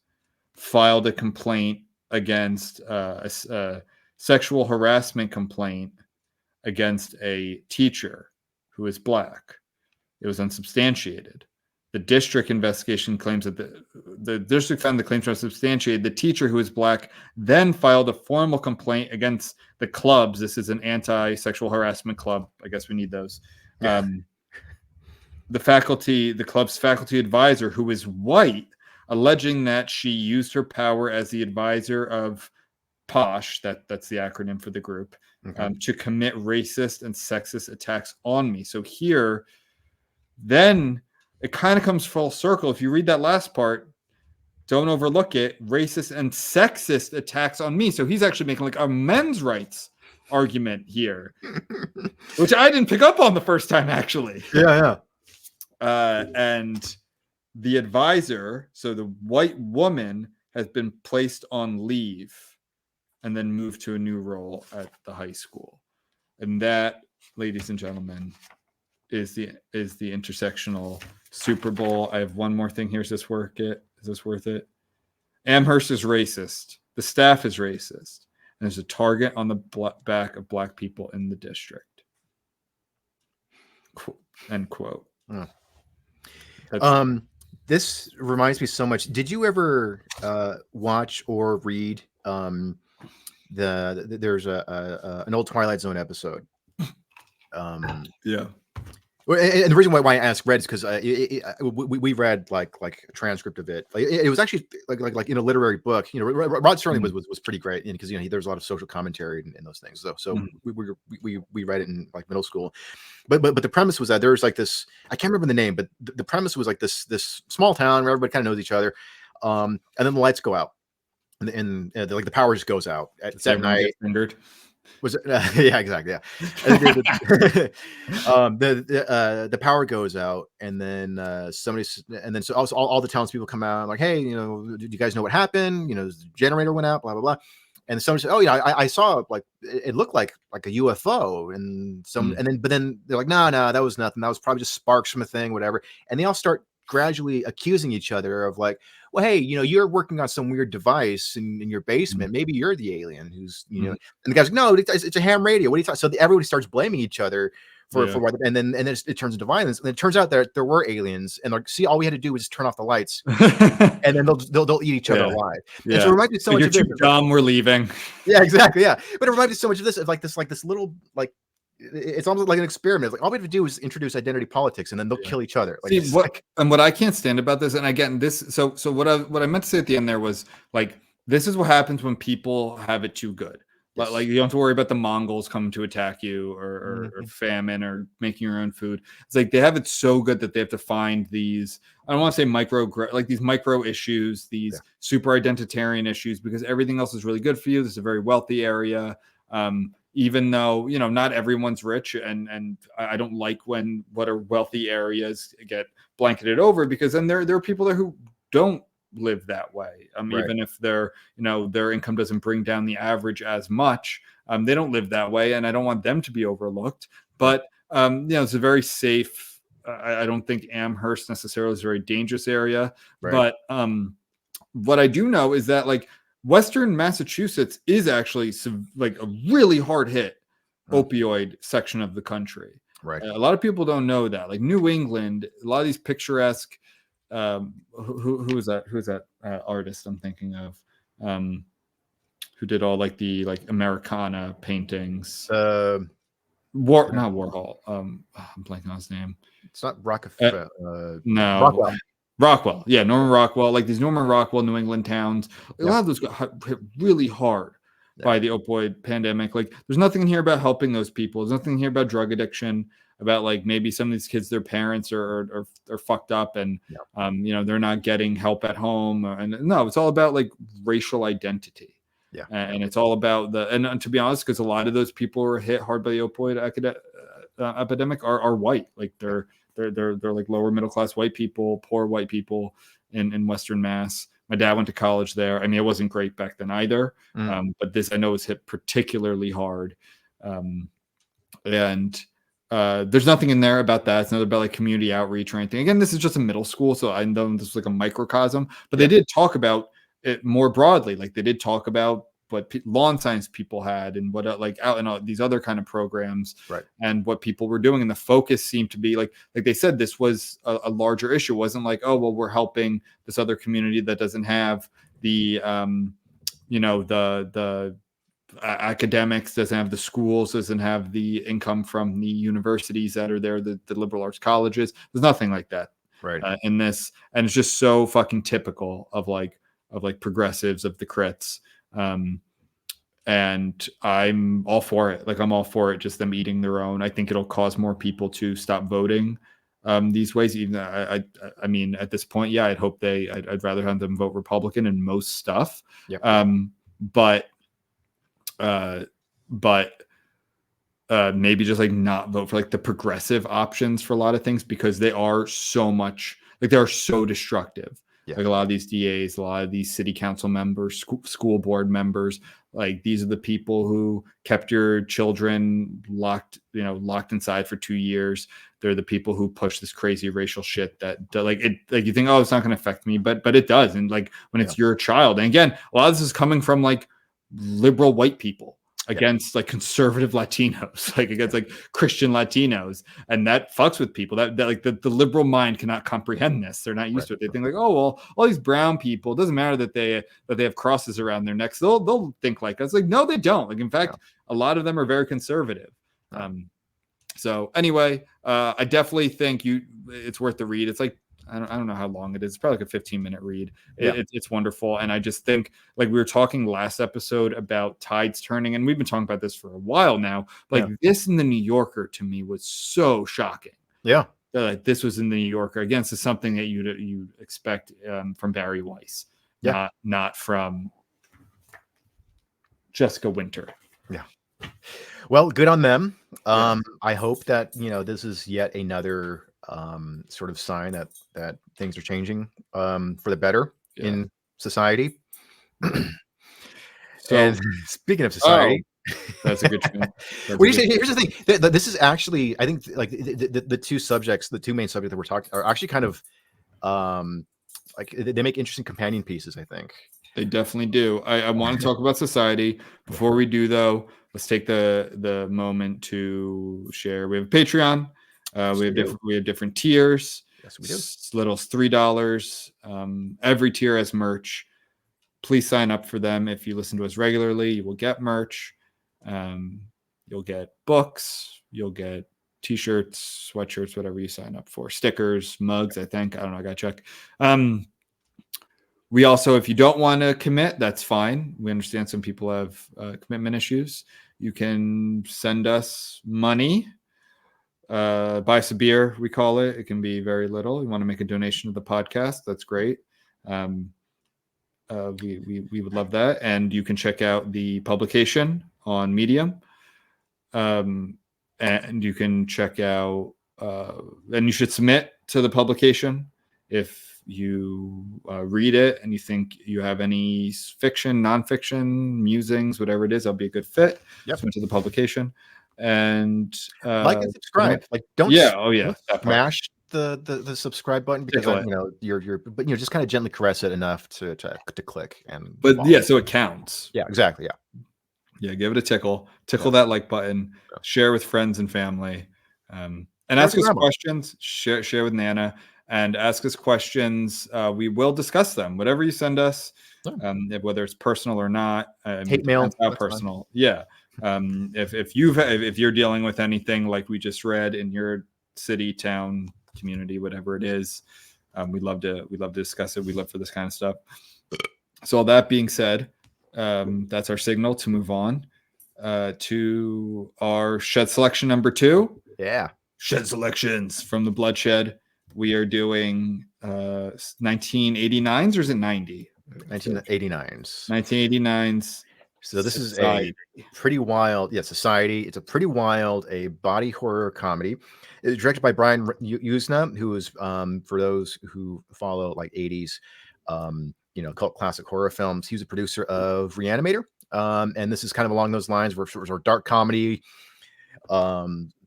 filed a complaint against a sexual harassment complaint against a teacher who is black. It was unsubstantiated. The district investigation claims that the district found the claims were unsubstantiated. The teacher, who is black, then filed a formal complaint against the clubs. This is an anti-sexual harassment club. I guess we need those. Yeah. The club's faculty advisor, who is white, alleging that she used her power as the advisor of POSH, that's the acronym for the group, to commit racist and sexist attacks on me. So here, then it kind of comes full circle. If you read that last part, don't overlook it. Racist and sexist attacks on me. So he's actually making like a men's rights argument here, which I didn't pick up on the first time, actually. Yeah. And the advisor, so the white woman, has been placed on leave and then moved to a new role at the high school. And that, ladies and gentlemen, is the intersectional Super Bowl. I have one more thing here. Is this worth it? Amherst is racist. The staff is racist. And there's a target on the back of black people in the district. End quote. This reminds me so much. Did you ever watch or read there's an old Twilight Zone episode Yeah. Well, and the reason why I asked Red is because we read like a transcript of it. Like it was actually like in a literary book. You know, Rod certainly was pretty great because there's a lot of social commentary in those things. So we read it in like middle school. But the premise was that there was like this. I can't remember the name, but the premise was like this small town where everybody kind of knows each other, and then the lights go out, and like the power just goes out at night. Was it? Yeah, exactly. Yeah. The power goes out, and then so also all the townspeople come out like, hey, do you guys know what happened? The generator went out, blah blah blah. And somebody said, oh yeah, I saw like it looked like a UFO, and but then they're like, no, that was nothing. That was probably just sparks from a thing, whatever. And they all start gradually accusing each other of like, well, hey, you're working on some weird device in your basement. Maybe you're the alien who's, and the guy's like, no, it's a ham radio. What are you talking? So everybody starts blaming each other for what, and then it turns into violence. And it turns out that there were aliens, and like, see, all we had to do was just turn off the lights, and then they'll eat each other alive. Yeah. And so it reminds me so much of this. Dumb, we're leaving. Yeah, exactly. Yeah, but it reminds me so much of this, this little like. It's almost like an experiment. Like all we have to do is introduce identity politics, and then they'll kill each other. Like, what I can't stand about this, and again, this. So what I meant to say at the end there was like, this is what happens when people have it too good. Yes. Like you don't have to worry about the Mongols coming to attack you or famine or making your own food. It's like they have it so good that they have to find these. I don't want to say these micro issues, these super identitarian issues, because everything else is really good for you. This is a very wealthy area. Even though, not everyone's rich, and I don't like when what are wealthy areas get blanketed over, because then there are people there who don't live that way. Even if their income doesn't bring down the average as much, they don't live that way, and I don't want them to be overlooked. But it's a very safe. I don't think Amherst necessarily is a very dangerous area, but what I do know is that like Western Massachusetts is actually like a really hard hit opioid section of the country. Right. A lot of people don't know that. Like New England, a lot of these picturesque. Who is that artist I'm thinking of? Who did all like the Americana paintings? Not Warhol. I'm blanking on his name. It's not Rockefeller. No. Rockwell. Yeah, Norman Rockwell. Like these Norman Rockwell, New England towns. A lot of those got hit really hard by the opioid pandemic. Like there's nothing in here about helping those people. There's nothing here about drug addiction, about like maybe some of these kids, their parents are fucked up and they're not getting help at home. And no, it's all about like racial identity. Yeah. And it's all about and to be honest, because a lot of those people who are hit hard by the opioid epidemic are white. Like they're like lower middle class white people, poor white people in Western Mass. My dad went to college there. I mean, it wasn't great back then either. But this I know was hit particularly hard. And there's nothing in there about that. It's not about like community outreach or anything. Again, this is just a middle school, so I know this is like a microcosm. But they did talk about it more broadly. Like they did talk about what lawn science people had and what like out in all these other kind of programs, and what people were doing. And the focus seemed to be like they said, this was a larger issue. It wasn't like, oh, well, we're helping this other community that doesn't have the the academics, doesn't have the schools, doesn't have the income from the universities that are there, the liberal arts colleges. There's nothing like that in this. And it's just so fucking typical of progressives, of the crits. And I'm all for it. Like I'm all for it. Just them eating their own. I think it'll cause more people to stop voting these ways. Even I mean, at this point, I'd hope I'd rather have them vote Republican in most stuff. But maybe just like not vote for like the progressive options for a lot of things, because they are so much like they are so destructive. Like a lot of these DAs, a lot of these city council members, school board members, like these are the people who kept your children locked inside for 2 years. They're the people who push this crazy racial shit that like you think, oh, it's not going to affect me, but it does. And like when it's your child, and again, a lot of this is coming from like liberal white people against like conservative Latinos, like against like Christian Latinos, and that fucks with people. That like the liberal mind cannot comprehend this. They're not used to it. They think like, oh well, all these brown people, it doesn't matter that they have crosses around their necks. They'll think like us. Like no, they don't. Like in fact, a lot of them are very conservative. So anyway, I definitely think it's worth the read. It's like, I don't know how long it is. It's probably like a 15-minute read. It's wonderful. And I just think, like we were talking last episode about tides turning, and we've been talking about this for a while now. Like this in the New Yorker to me was so shocking. Yeah. Like this was in the New Yorker. Again, this is something that you expect from Barry Weiss, not from Jessica Winter. Yeah. Well, good on them. I hope that, this is yet another sort of sign that things are changing for the better in society. So, and speaking of society, that's a good trend. Here's the thing. This is actually, I think, like the two subjects, the two main subjects that we're talking are actually kind of like they make interesting companion pieces, I think. They definitely do. I want to talk about society. Before we do, though, let's take the moment to share. We have a Patreon. We have different tiers. Yes, we do. As little as $3. Every tier has merch. Please sign up for them. If you listen to us regularly, you will get merch. You'll get books. You'll get T-shirts, sweatshirts, whatever you sign up for. Stickers, mugs. I think. I don't know. I gotta check. We also, if you don't want to commit, that's fine. We understand some people have commitment issues. You can send us money. Buy us a beer, we call it. It can be very little. You want to make a donation to the podcast, that's great. We would love that. And you can check out the publication on Medium. And you can check out, and you should submit to the publication if you read it and you think you have any fiction, nonfiction, musings, whatever it is, that'll be a good fit. Yep. To the publication. And like and subscribe. Like don't smash the subscribe button because you're but just kind of gently caress it enough to click and follow. So it counts. Yeah, exactly. Yeah, give it a tickle that like button, share with friends and family, and ask us questions. Share with Nana and ask us questions. We will discuss them. Whatever you send us, whether it's personal or not. Hate mail. How personal. Yeah. If you're dealing with anything like we just read in your city, town, community, whatever it is, we'd love to discuss it. We love for this kind of stuff. So all that being said, that's our signal to move on to our shed selection number 2. Yeah. Shed selections from the Bloodshed. We are doing 1989s, or is it 90? 1989s. 1989s. So this is a pretty wild, Society. It's a pretty wild, a body horror comedy. It's directed by Brian Usna, who is, for those who follow like 80s, cult classic horror films. He was a producer of Reanimator. And this is kind of along those lines, where sort of dark comedy,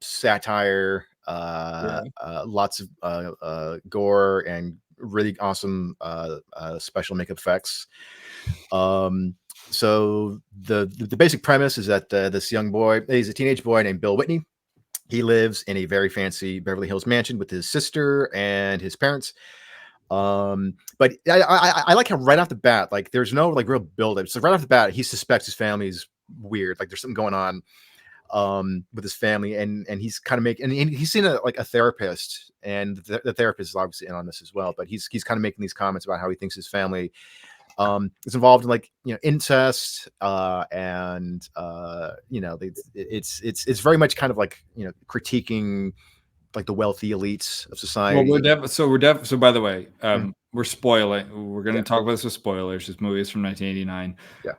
satire, lots of gore and really awesome special makeup effects. So the basic premise is that this young boy, he's a teenage boy named Bill Whitney. He lives in a very fancy Beverly Hills mansion with his sister and his parents. But I like how right off the bat, like there's no like real build-up. So right off the bat, he suspects his family's weird. Like there's something going on with his family, and he's kind of and he's seen a therapist, and the therapist is obviously in on this as well. But he's kind of making these comments about how he thinks his family is involved in like incest, and it's very much kind of like critiquing like the wealthy elites of society. Well, so by the way, we're spoiling. We're going to talk about this with spoilers. This movie is from 1989. Yeah,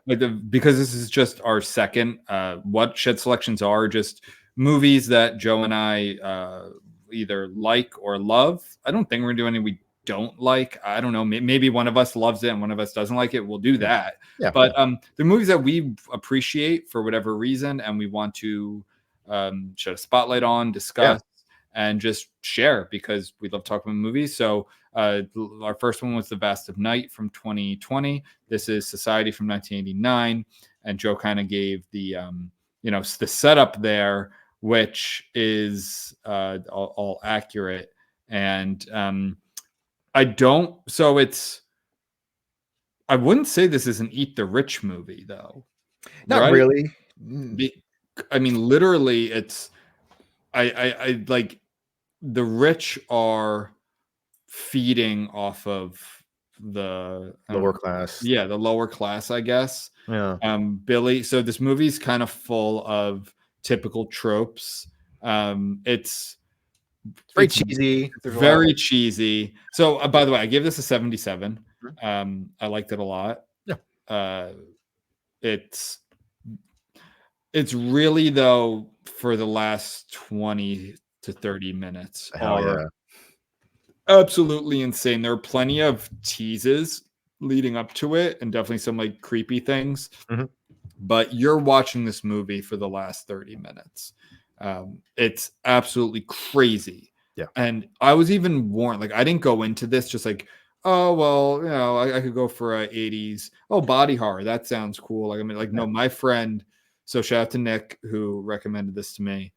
because this is just our second. What shed selections are just movies that Joe and I either like or love. I don't think we're going to do any we don't like. I don't know. Maybe one of us loves it and one of us doesn't like it. We'll do that. Yeah. But the movies that we appreciate for whatever reason, and we want to shed a spotlight on, discuss. Yeah. And just share, because we love talking about movies. So our first one was The Vast of Night from 2020. This is Society from 1989. And Joe kind of gave the the setup there, which is all accurate. And I wouldn't say this is an Eat the Rich movie, though. Not really. I mean, literally, it's I like the rich are feeding off of the Lower class. the lower class, I guess. Yeah. Billy. So this movie's kind of full of typical tropes. It's Very cheesy. There's a lot very of cheesy. So by the way, I gave this a 77. Mhm. I liked it a lot. Yeah. It's really though for the last 20 to 30 minutes Hell yeah. absolutely insane. There are plenty of teases leading up to it and definitely some like creepy things. Mhm. But you're watching this movie for the last 30 minutes. It's absolutely crazy. Yeah. And I was even warned, like I didn't go into this just like, oh well, you know, I could go for a 80s. Oh, body horror. That sounds cool. Like I mean, like no, my friend, so shout out to Nick who recommended this to me.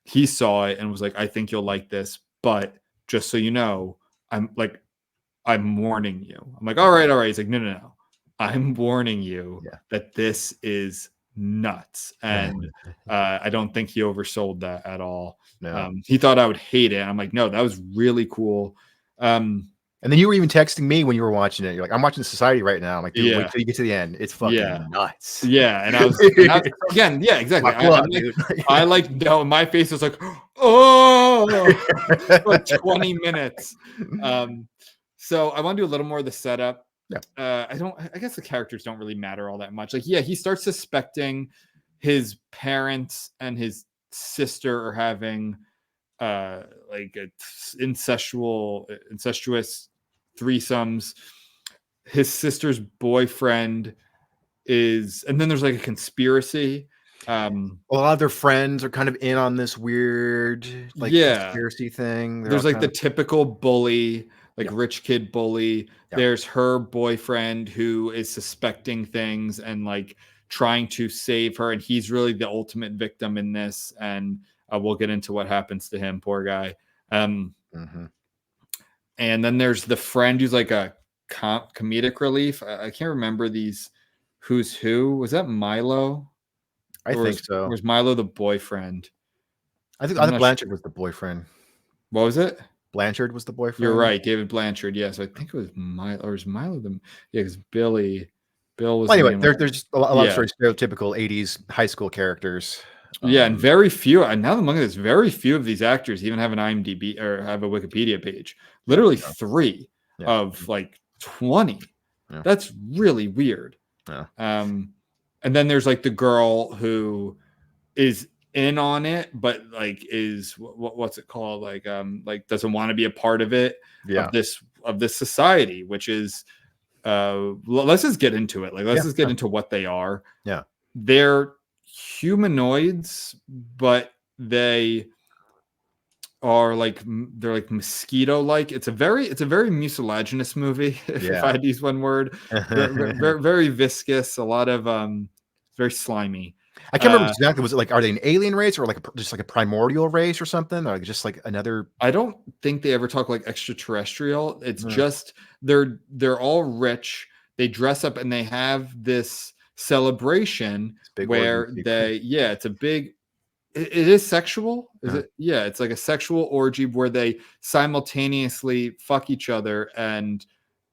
He saw it and was like, I think you'll like this, but just so you know, I'm warning you. I'm like, all right. He's like, no. I'm warning you that this is nuts. And I don't think he oversold that at all. No. He thought I would hate it. I'm like, no, that was really cool. And then you were even texting me when you were watching it. You're like, I'm watching Society right now. I'm like, dude, wait till you get to the end. It's fucking nuts. Yeah. And I was, again, yeah, exactly. My face was like, oh, for 20 minutes. So I want to do a little more of the setup. Yeah. I guess the characters don't really matter all that much. Like, yeah, he starts suspecting his parents and his sister are having like incestuous threesomes. His sister's boyfriend and then there's like a conspiracy. A lot of their friends are kind of in on this weird conspiracy thing. There's like the typical bully, like rich kid bully. There's her boyfriend who is suspecting things and like trying to save her, and he's really the ultimate victim in this. And we'll get into what happens to him, poor guy. And then there's the friend who's like a comedic relief. I can't remember these who's who. Was that Milo? I think so. Was Milo the boyfriend? I think Blanchard was the boyfriend. What was it? Blanchard was the boyfriend. You're right, David Blanchard. Yes, I think it was Milo, or was Milo the? Yeah, because Bill was. Well, anyway, there's just a lot of very stereotypical '80s high school characters. And very few. And now among this, very few of these actors even have an IMDb or have a Wikipedia page. Literally 3 of like 20. Yeah. That's really weird. Yeah. And then there's like the girl who is in on it, but like is what's it called? Like doesn't want to be a part of it. Yeah. Of this society, which is let's just get into it. Like let's just get into what they are. Yeah. They're humanoids, but they are like mosquito-like. It's a very mucilaginous movie, if I had to use one word. very, very viscous, a lot of very slimy. I can't remember exactly. Was it like, are they an alien race or like just like a primordial race or something? Or like just like another? I don't think they ever talk like extraterrestrial. It's just they're all rich. They dress up and they have this celebration where it's a big. It is sexual. Is it? Yeah, it's like a sexual orgy where they simultaneously fuck each other and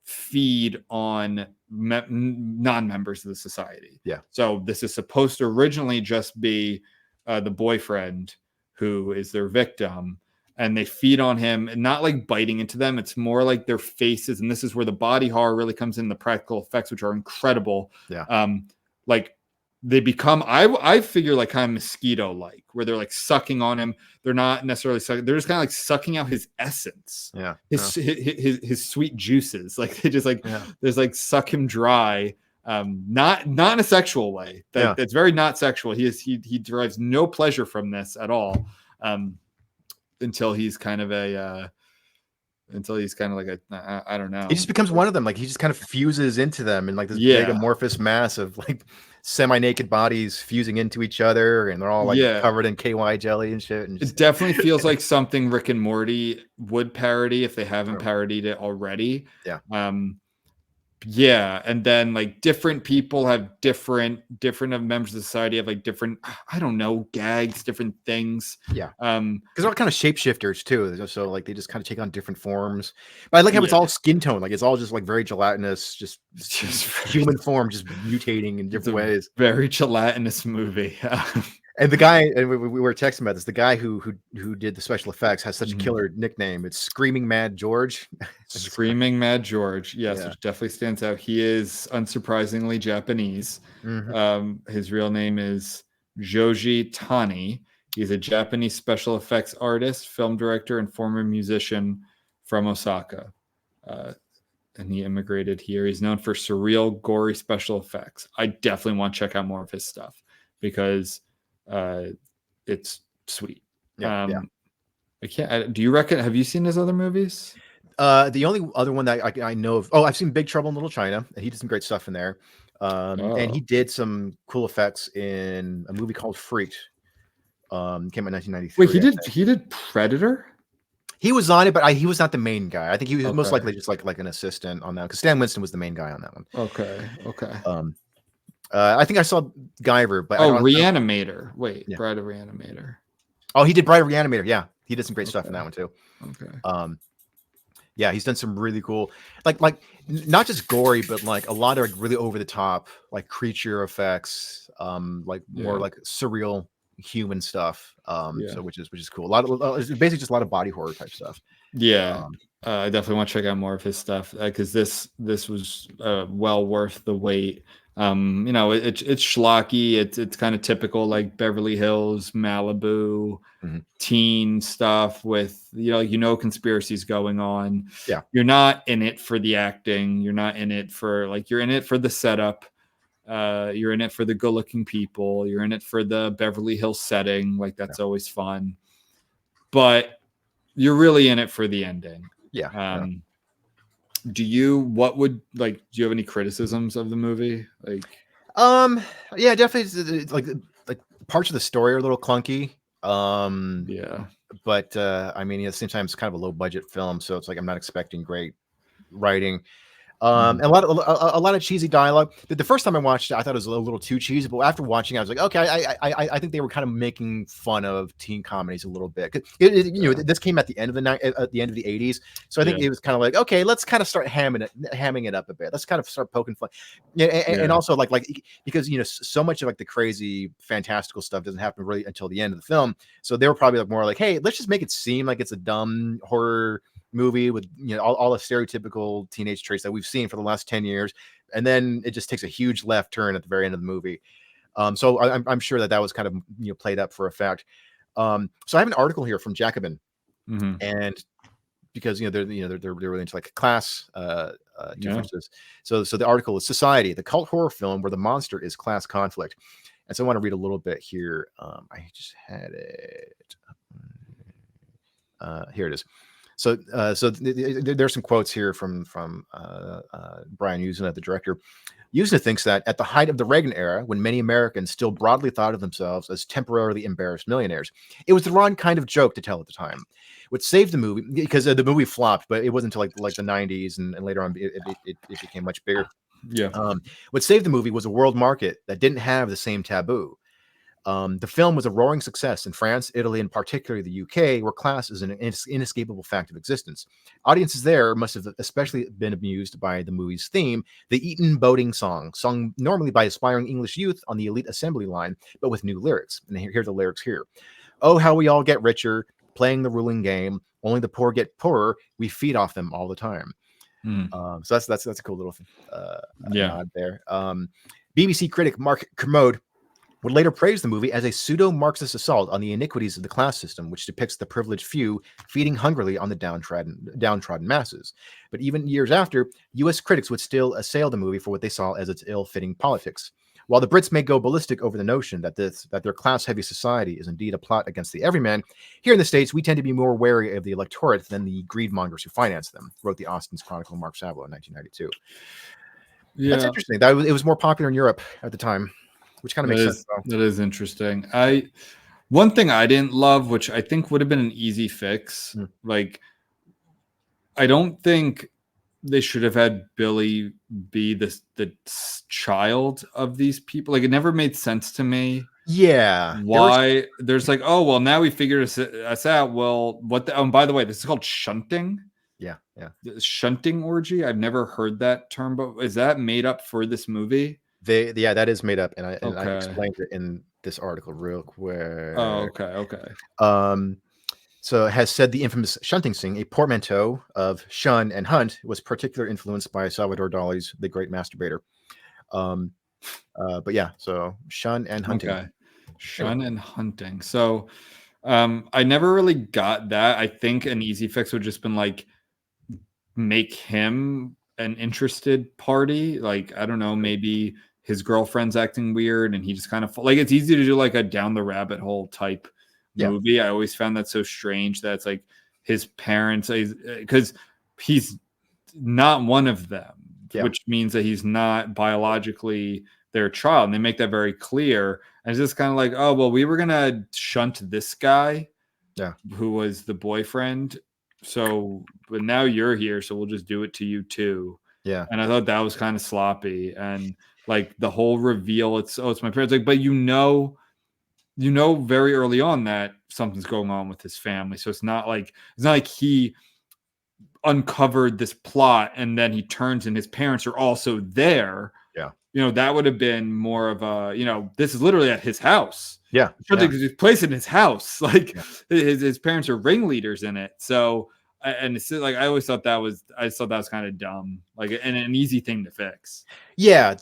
feed on non-members of the society. Yeah. So this is supposed to originally just be the boyfriend who is their victim, and they feed on him, and not like biting into them. It's more like their faces, and this is where the body horror really comes in. The practical effects, which are incredible. Yeah. Like they become, I figure like kind of mosquito-like, where they're like sucking on him. They're not necessarily sucking. They're just kind of like sucking out his essence. Yeah. His sweet juices. Like they just like, there's like suck him dry. Not in a sexual way. That's very not sexual. He derives no pleasure from this at all. Until he's kind of like a, I don't know. He just becomes one of them. Like he just kind of fuses into them in like this big amorphous mass of like semi-naked bodies fusing into each other, and they're all like covered in KY jelly and shit. And it definitely feels like something Rick and Morty would parody if they haven't parodied it already. Yeah. Yeah, and then like different people have different members of society have like different, I don't know, gags, different things. Yeah, because they're all kind of shapeshifters too. So like they just kind of take on different forms. But I like how it's all skin tone, like it's all just like very gelatinous, just human form, just mutating in different ways. Very gelatinous movie. And the guy, and we were texting about this. The guy who did the special effects has such a killer nickname. It's Screaming Mad George. Screaming Mad George. Yes, which definitely stands out. He is unsurprisingly Japanese. His real name is Joji Tani. He's a Japanese special effects artist, film director, and former musician from Osaka. And he immigrated here. He's known for surreal, gory special effects. I definitely want to check out more of his stuff because it's sweet. I can't. Do you reckon? Have you seen his other movies? The only other one that I know of. Oh, I've seen Big Trouble in Little China, and he did some great stuff in there. And he did some cool effects in a movie called Freaked. Came out in 1993. Wait, he did Predator. He was on it, but he was not the main guy. I think he was most likely just like an assistant on that because Stan Winston was the main guy on that one. Okay. I think I saw Guyver, but Reanimator. Wait, Bride of Reanimator. Oh, he did Bride of Reanimator. Yeah, he did some great stuff in that one too. Okay. Yeah, he's done some really cool, like not just gory, but like a lot of like really over the top, like creature effects, like more like surreal human stuff. So which is cool. It's basically just a lot of body horror type stuff. Yeah. I definitely want to check out more of his stuff because this was well worth the wait. It's schlocky. It's kind of typical like Beverly Hills, Malibu, teen stuff with conspiracies going on. Yeah, you're not in it for the acting. You're not in it for you're in it for the setup. You're in it for the good-looking people. You're in it for the Beverly Hills setting. Like that's always fun, but you're really in it for the ending. Yeah. Do you have any criticisms of the movie? Yeah, definitely. It's like parts of the story are a little clunky. But I mean, at the same time, it's kind of a low budget film, so it's like I'm not expecting great writing. And a lot of cheesy dialogue. The first time I watched it, I thought it was a little too cheesy, but after watching it, I was like, okay, I think they were kind of making fun of teen comedies a little bit. This came at the end of the end of the 80s, so I think it was kind of like, okay, let's kind of start hamming it up a bit. Let's kind of start poking fun. And also like because so much of like the crazy fantastical stuff doesn't happen really until the end of the film, so they were probably like more like, hey, let's just make it seem like it's a dumb horror movie with all the stereotypical teenage traits that we've seen for the last 10 years, and then it just takes a huge left turn at the very end of the movie. So I'm sure that was kind of played up for effect. So I have an article here from Jacobin, and because they're really into like class differences. So the article is Society, the cult horror film where the monster is class conflict. And so I want to read a little bit here. I just had it. Here it is. So there's some quotes here from Brian Usna, the director. Usna thinks that at the height of the Reagan era, when many Americans still broadly thought of themselves as temporarily embarrassed millionaires, it was the wrong kind of joke to tell at the time. What saved the movie, because the movie flopped, but it wasn't until like the 90s and later on it became much bigger. Yeah. What saved the movie was a world market that didn't have the same taboo. The film was a roaring success in France, Italy, and particularly the UK, where class is an inescapable fact of existence. Audiences there must have especially been amused by the movie's theme, the Eton boating song, sung normally by aspiring English youth on the elite assembly line, but with new lyrics. And here are the lyrics here. Oh, how we all get richer, playing the ruling game. Only the poor get poorer. We feed off them all the time. So that's a cool little nod there. BBC critic Mark Kermode would later praise the movie as a pseudo-Marxist assault on the iniquities of the class system, which depicts the privileged few feeding hungrily on the downtrodden masses. But even years after, U.S. critics would still assail the movie for what they saw as its ill-fitting politics. While the Brits may go ballistic over the notion that their class-heavy society is indeed a plot against the everyman, here in the States, we tend to be more wary of the electorate than the greedmongers who finance them, wrote the Austin's Chronicle Mark Sabo in 1992. Yeah. That's interesting. It was more popular in Europe at the time. Which kind of makes sense. That is interesting. One thing I didn't love, which I think would have been an easy fix, like I don't think they should have had Billy be the child of these people. Like, it never made sense to me. Yeah. Why there's like, oh well, now we figured us out. Well, what? And by the way, this is called shunting. Yeah, yeah. The shunting orgy. I've never heard that term, but is that made up for this movie? Yeah, that is made up, and I Okay. explained it in this article real quick. Oh, okay. So it has said the infamous shunting scene, a portmanteau of shun and hunt, was particularly influenced by Salvador Dali's The Great Masturbator. But yeah, so shun and hunting. Okay. Shun and hunting. So I never really got that. I think an easy fix would just been like make him an interested party. Like, I don't know, maybe his girlfriend's acting weird and he just kind of like, it's easy to do like a down the rabbit hole type movie. I always found that so strange that it's like his parents, because he's not one of them, which means that he's not biologically their child. And they make that very clear. And it's just kind of like, oh, well, we were going to shunt this guy who was the boyfriend. So, but now you're here, so we'll just do it to you too. Yeah. And I thought that was kind of sloppy. And like the whole reveal, it's my parents. Like, but you know very early on that something's going on with his family. So it's not like he uncovered this plot and then he turns and his parents are also there. Yeah. That would have been more of a, this is literally at his house. Yeah. It's placed in his house. Like his parents are ringleaders in it. So, and it's like, I always thought that was kind of dumb, like, and an easy thing to fix. Yeah.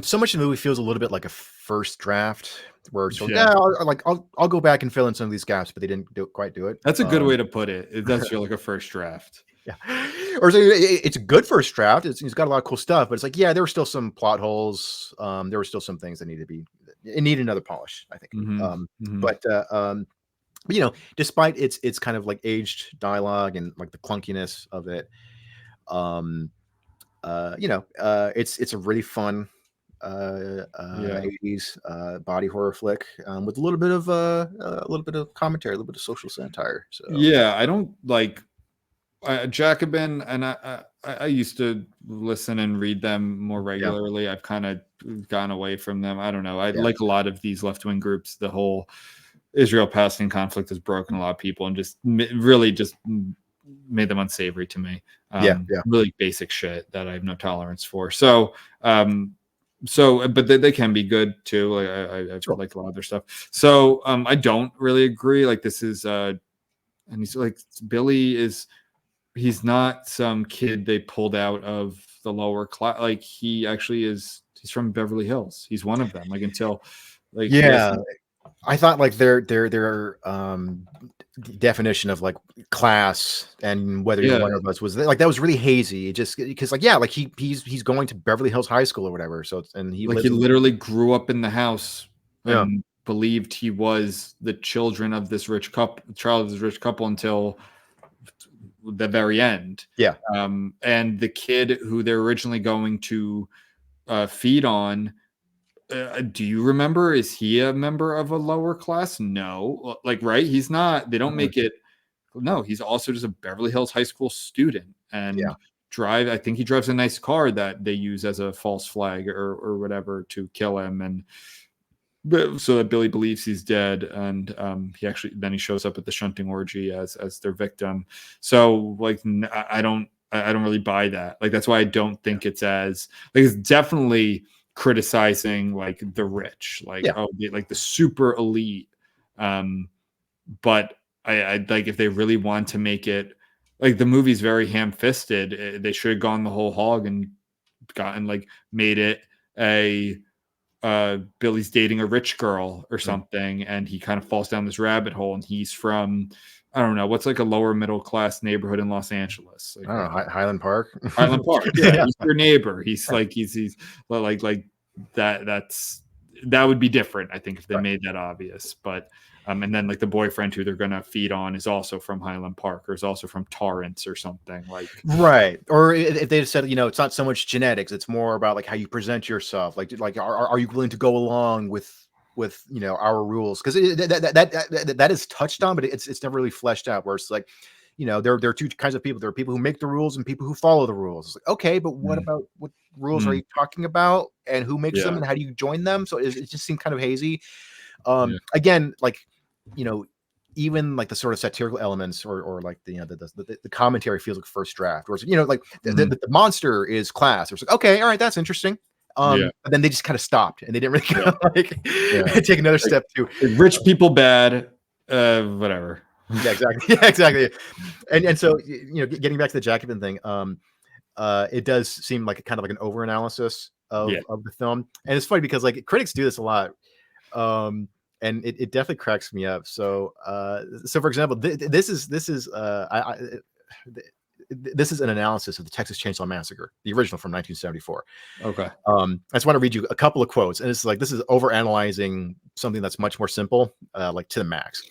So much of the movie feels a little bit like a first draft where it's I'll go back and fill in some of these gaps, but they didn't quite do it. That's a good way to put it. It does feel like a first draft. Yeah. Or it's a good first draft. It's got a lot of cool stuff, but it's like, there were still some plot holes. There were still some things that needed another polish, I think. But despite its kind of like aged dialogue and like the clunkiness of it, it's a really fun 80s body horror flick with a little bit of commentary, a little bit of social satire. So I don't like Jacobin, and I used to listen and read them more regularly. I've kind of gone away from them. I don't know. I like a lot of these left-wing groups. The whole Israel-Palestine conflict has broken a lot of people and just really just made them unsavory to me. Really basic shit that I have no tolerance for. So, but they can be good too. Like I like a lot of their stuff. So I don't really agree. Like this is, and he's like Billy he's not some kid they pulled out of the lower class. Like he actually is. He's from Beverly Hills. He's one of them. Like until like I thought like their definition of like class and whether you're one of us was like that was really hazy. Just because he's going to Beverly Hills High School or whatever. So he literally grew up in the house and believed he was the child of this rich couple until the very end. And the kid who they're originally going to feed on. Do you remember? Is he a member of a lower class? No. Like, right? He's not. They don't make it. No, he's also just a Beverly Hills High School student and I think he drives a nice car that they use as a false flag or whatever to kill him. And so that Billy believes he's dead. And he shows up at the shunting orgy as their victim. So like, I don't really buy that. Like, that's why I don't think it's it's definitely criticizing like the rich, like like the super elite. But I like if they really want to make it like the movie's very ham-fisted, they should have gone the whole hog and made it a Billy's dating a rich girl or something, and he kind of falls down this rabbit hole, and he's from I don't know what's like a lower middle class neighborhood in Los Angeles. Like, I don't know, Highland Park. Highland Park, yeah, he's your neighbor. He's like he's like that would be different, I think, if they made that obvious. But and then like the boyfriend who they're gonna feed on is also from Highland Park or is also from Torrance or something like. Right, or if they said it's not so much genetics, it's more about like how you present yourself. Like are you willing to go along with our rules, because that is touched on, but it's never really fleshed out, where it's like there are two kinds of people. There are people who make the rules and people who follow the rules. It's like, okay, but what about what rules are you talking about, and who makes them, and how do you join them? So it just seemed kind of hazy. Again, like, even like the sort of satirical elements or like the commentary feels like first draft, where it's, like the monster is class. It's like, okay, all right, that's interesting. But then they just kind of stopped and they didn't really take another step to rich people bad, whatever. Yeah, exactly. Yeah, exactly. And so, getting back to the Jacobin thing, it does seem like kind of like an over analysis of the film. And it's funny because like critics do this a lot. And it definitely cracks me up. So for example, this is an analysis of the Texas Chainsaw Massacre, the original from 1974. Okay. I just want to read you a couple of quotes, and it's like this is over analyzing something that's much more simple, like to the max.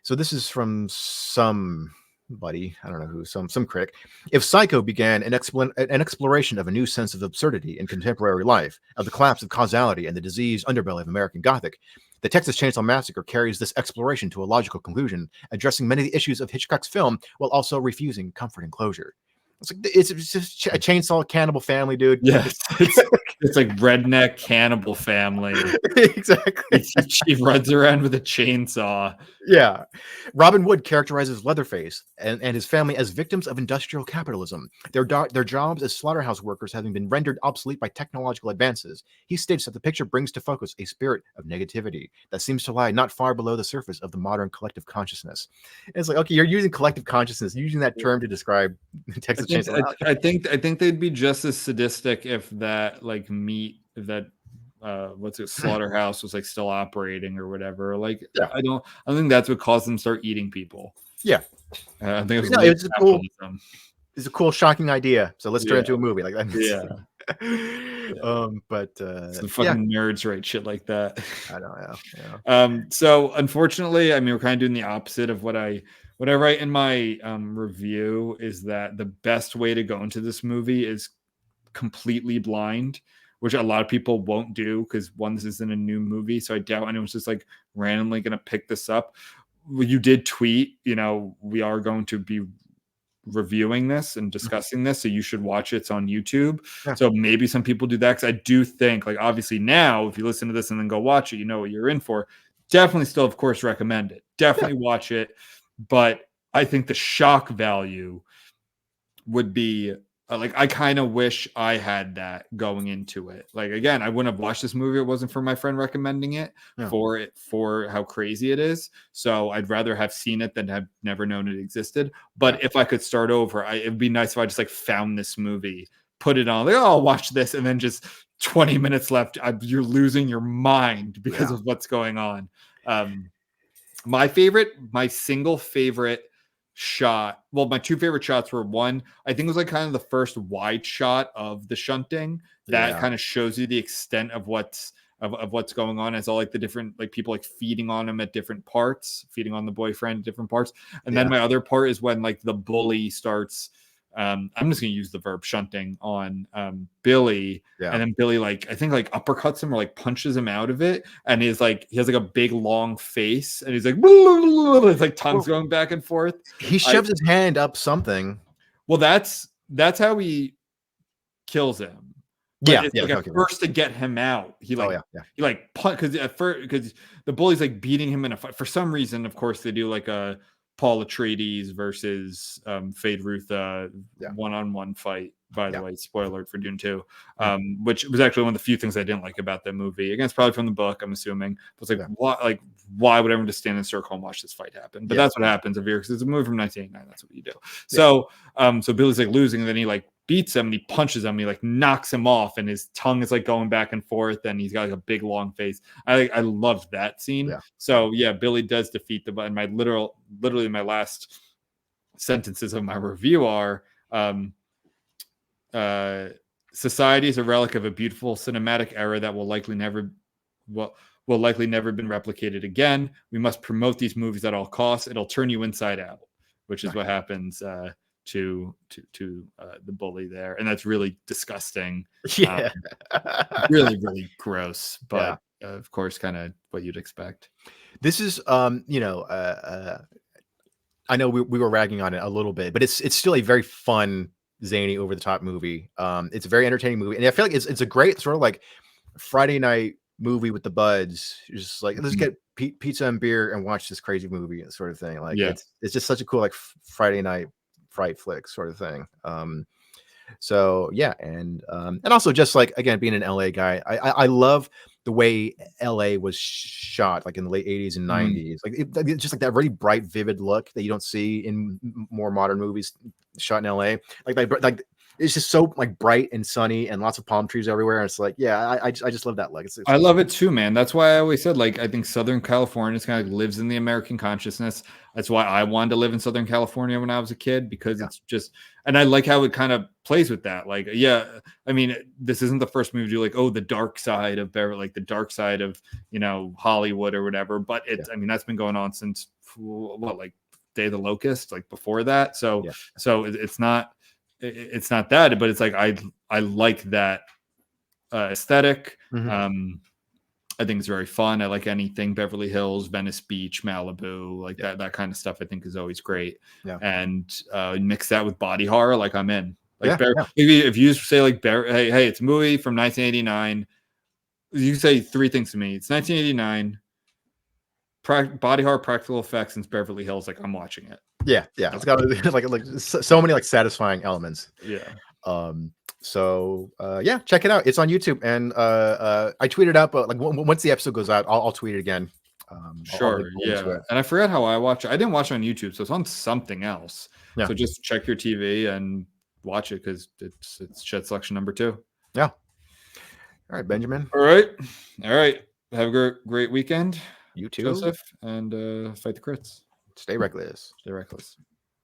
So this is from somebody, I don't know who, some critic. If Psycho began an exploration of a new sense of absurdity in contemporary life, of the collapse of causality and the diseased underbelly of American Gothic, the Texas Chainsaw Massacre carries this exploration to a logical conclusion, addressing many of the issues of Hitchcock's film while also refusing comfort and closure. It's like it's just a chainsaw cannibal family, dude. Yes, it's like redneck cannibal family. Exactly. He runs around with a chainsaw. Yeah. Robin Wood characterizes Leatherface and his family as victims of industrial capitalism, their jobs as slaughterhouse workers having been rendered obsolete by technological advances. He states that the picture brings to focus a spirit of negativity that seems to lie not far below the surface of the modern collective consciousness. And it's like, okay, you're using collective consciousness, using that term to describe Texas Chainsaw. I think they'd be just as sadistic if that slaughterhouse was like still operating or whatever. Like, I don't think that's what caused them to start eating people. Yeah. I think it's a cool, shocking idea. So let's turn it into a movie like that. But some fucking nerds write shit like that. I don't know. So unfortunately, I mean, we're kind of doing the opposite of what I write in my review is that the best way to go into this movie is completely blind, which a lot of people won't do because one, this isn't a new movie, so I doubt anyone's just like randomly going to pick this up. You did tweet, we are going to be reviewing this and discussing this, so you should watch it. It's on YouTube. So maybe some people do that, because I do think, like, obviously now if you listen to this and then go watch it, you know what you're in for. Definitely still, of course, recommend it. Definitely watch it. But I think the shock value would be like, I kind of wish I had that going into it. Like, again, I wouldn't have watched this movie if it wasn't for my friend recommending it for how crazy it is. So I'd rather have seen it than have never known it existed. But if I could start over, it'd be nice if I just like found this movie, put it on, like, oh, I'll watch this, and then just 20 minutes left. You're losing your mind because of what's going on. My single favorite shot, well, my two favorite shots were, one, I think it was like kind of the first wide shot of the shunting that kind of shows you the extent of what's going on, as all like the different like people like feeding on him at different parts, feeding on the boyfriend at different parts. And then my other part is when like the bully starts I'm just gonna use the verb shunting on Billy, and then Billy I think uppercuts him or like punches him out of it, and he's like, he has like a big long face, and he's like, it's like tongues going back and forth. He shoves his hand up something. Well, that's how he kills him. But at first, to get him out, he because the bully's like beating him in a fight for some reason. Of course, they do like a Paul Atreides versus Fade Ruth one-on-one fight, by the way, spoiler alert for Dune 2, which was actually one of the few things I didn't like about that movie. Again, it's probably from the book, I'm assuming. But it's like, why would everyone just stand in a circle and watch this fight happen? But that's what happens if because it's a movie from 1989. That's what you do. So so Billy's like losing, and then he like beats him and he punches him, and he like knocks him off, and his tongue is like going back and forth, and he's got like a big long face. I loved that scene. So Billy does defeat the button. My literally my last sentences of my review are society is a relic of a beautiful cinematic era that will likely never been replicated again. We must promote these movies at all costs. It'll turn you inside out, which is what happens to the bully there, and that's really disgusting. Really, really gross, but of course, kind of what you'd expect. This is I I know we were ragging on it a little bit, but it's still a very fun, zany, over the top movie. It's a very entertaining movie, and I feel like it's a great sort of like Friday night movie with the buds. You're just like, let's get pizza and beer and watch this crazy movie, sort of thing. Like it's just such a cool like Friday night fright flick sort of thing. So yeah, and also just like, again, being an LA guy, I love the way LA was shot, like in the late 80s and 90s. Like it's just like that really bright, vivid look that you don't see in more modern movies shot in LA. Like it's just so like bright and sunny and lots of palm trees everywhere. And it's like, yeah, I just love that look. I love it too, man. That's why I always said, like, I think Southern California is kind of lives in the American consciousness. That's why I wanted to live in Southern California when I was a kid, because it's just, and I like how it kind of plays with that. Like, yeah, I mean, this isn't the first movie to do like, oh, the dark side of Beverly, like the dark side of, Hollywood or whatever. But it's, I mean, that's been going on since what, like Day of the Locust, like before that. So, it's not that, but it's like, I like that aesthetic. I think it's very fun. I like anything Beverly Hills, Venice Beach, Malibu, like that kind of stuff. I think is always great. And mix that with body horror, like I'm in. Like maybe if you say like hey, it's a movie from 1989. You say three things to me. It's 1989. Body horror, practical effects, and Beverly Hills. Like I'm watching it. Yeah. It's got like so many like satisfying elements. So check it out. It's on YouTube, and I tweeted out, but like once the episode goes out, I'll tweet it again. Sure. And I forgot how I watch it. I didn't watch it on YouTube, so it's on something else. So just check your TV and watch it, because it's Shed Selection number 2. All right, Benjamin. All right. Have a great weekend. You too, Joseph, and fight the crits. Stay reckless. Stay reckless.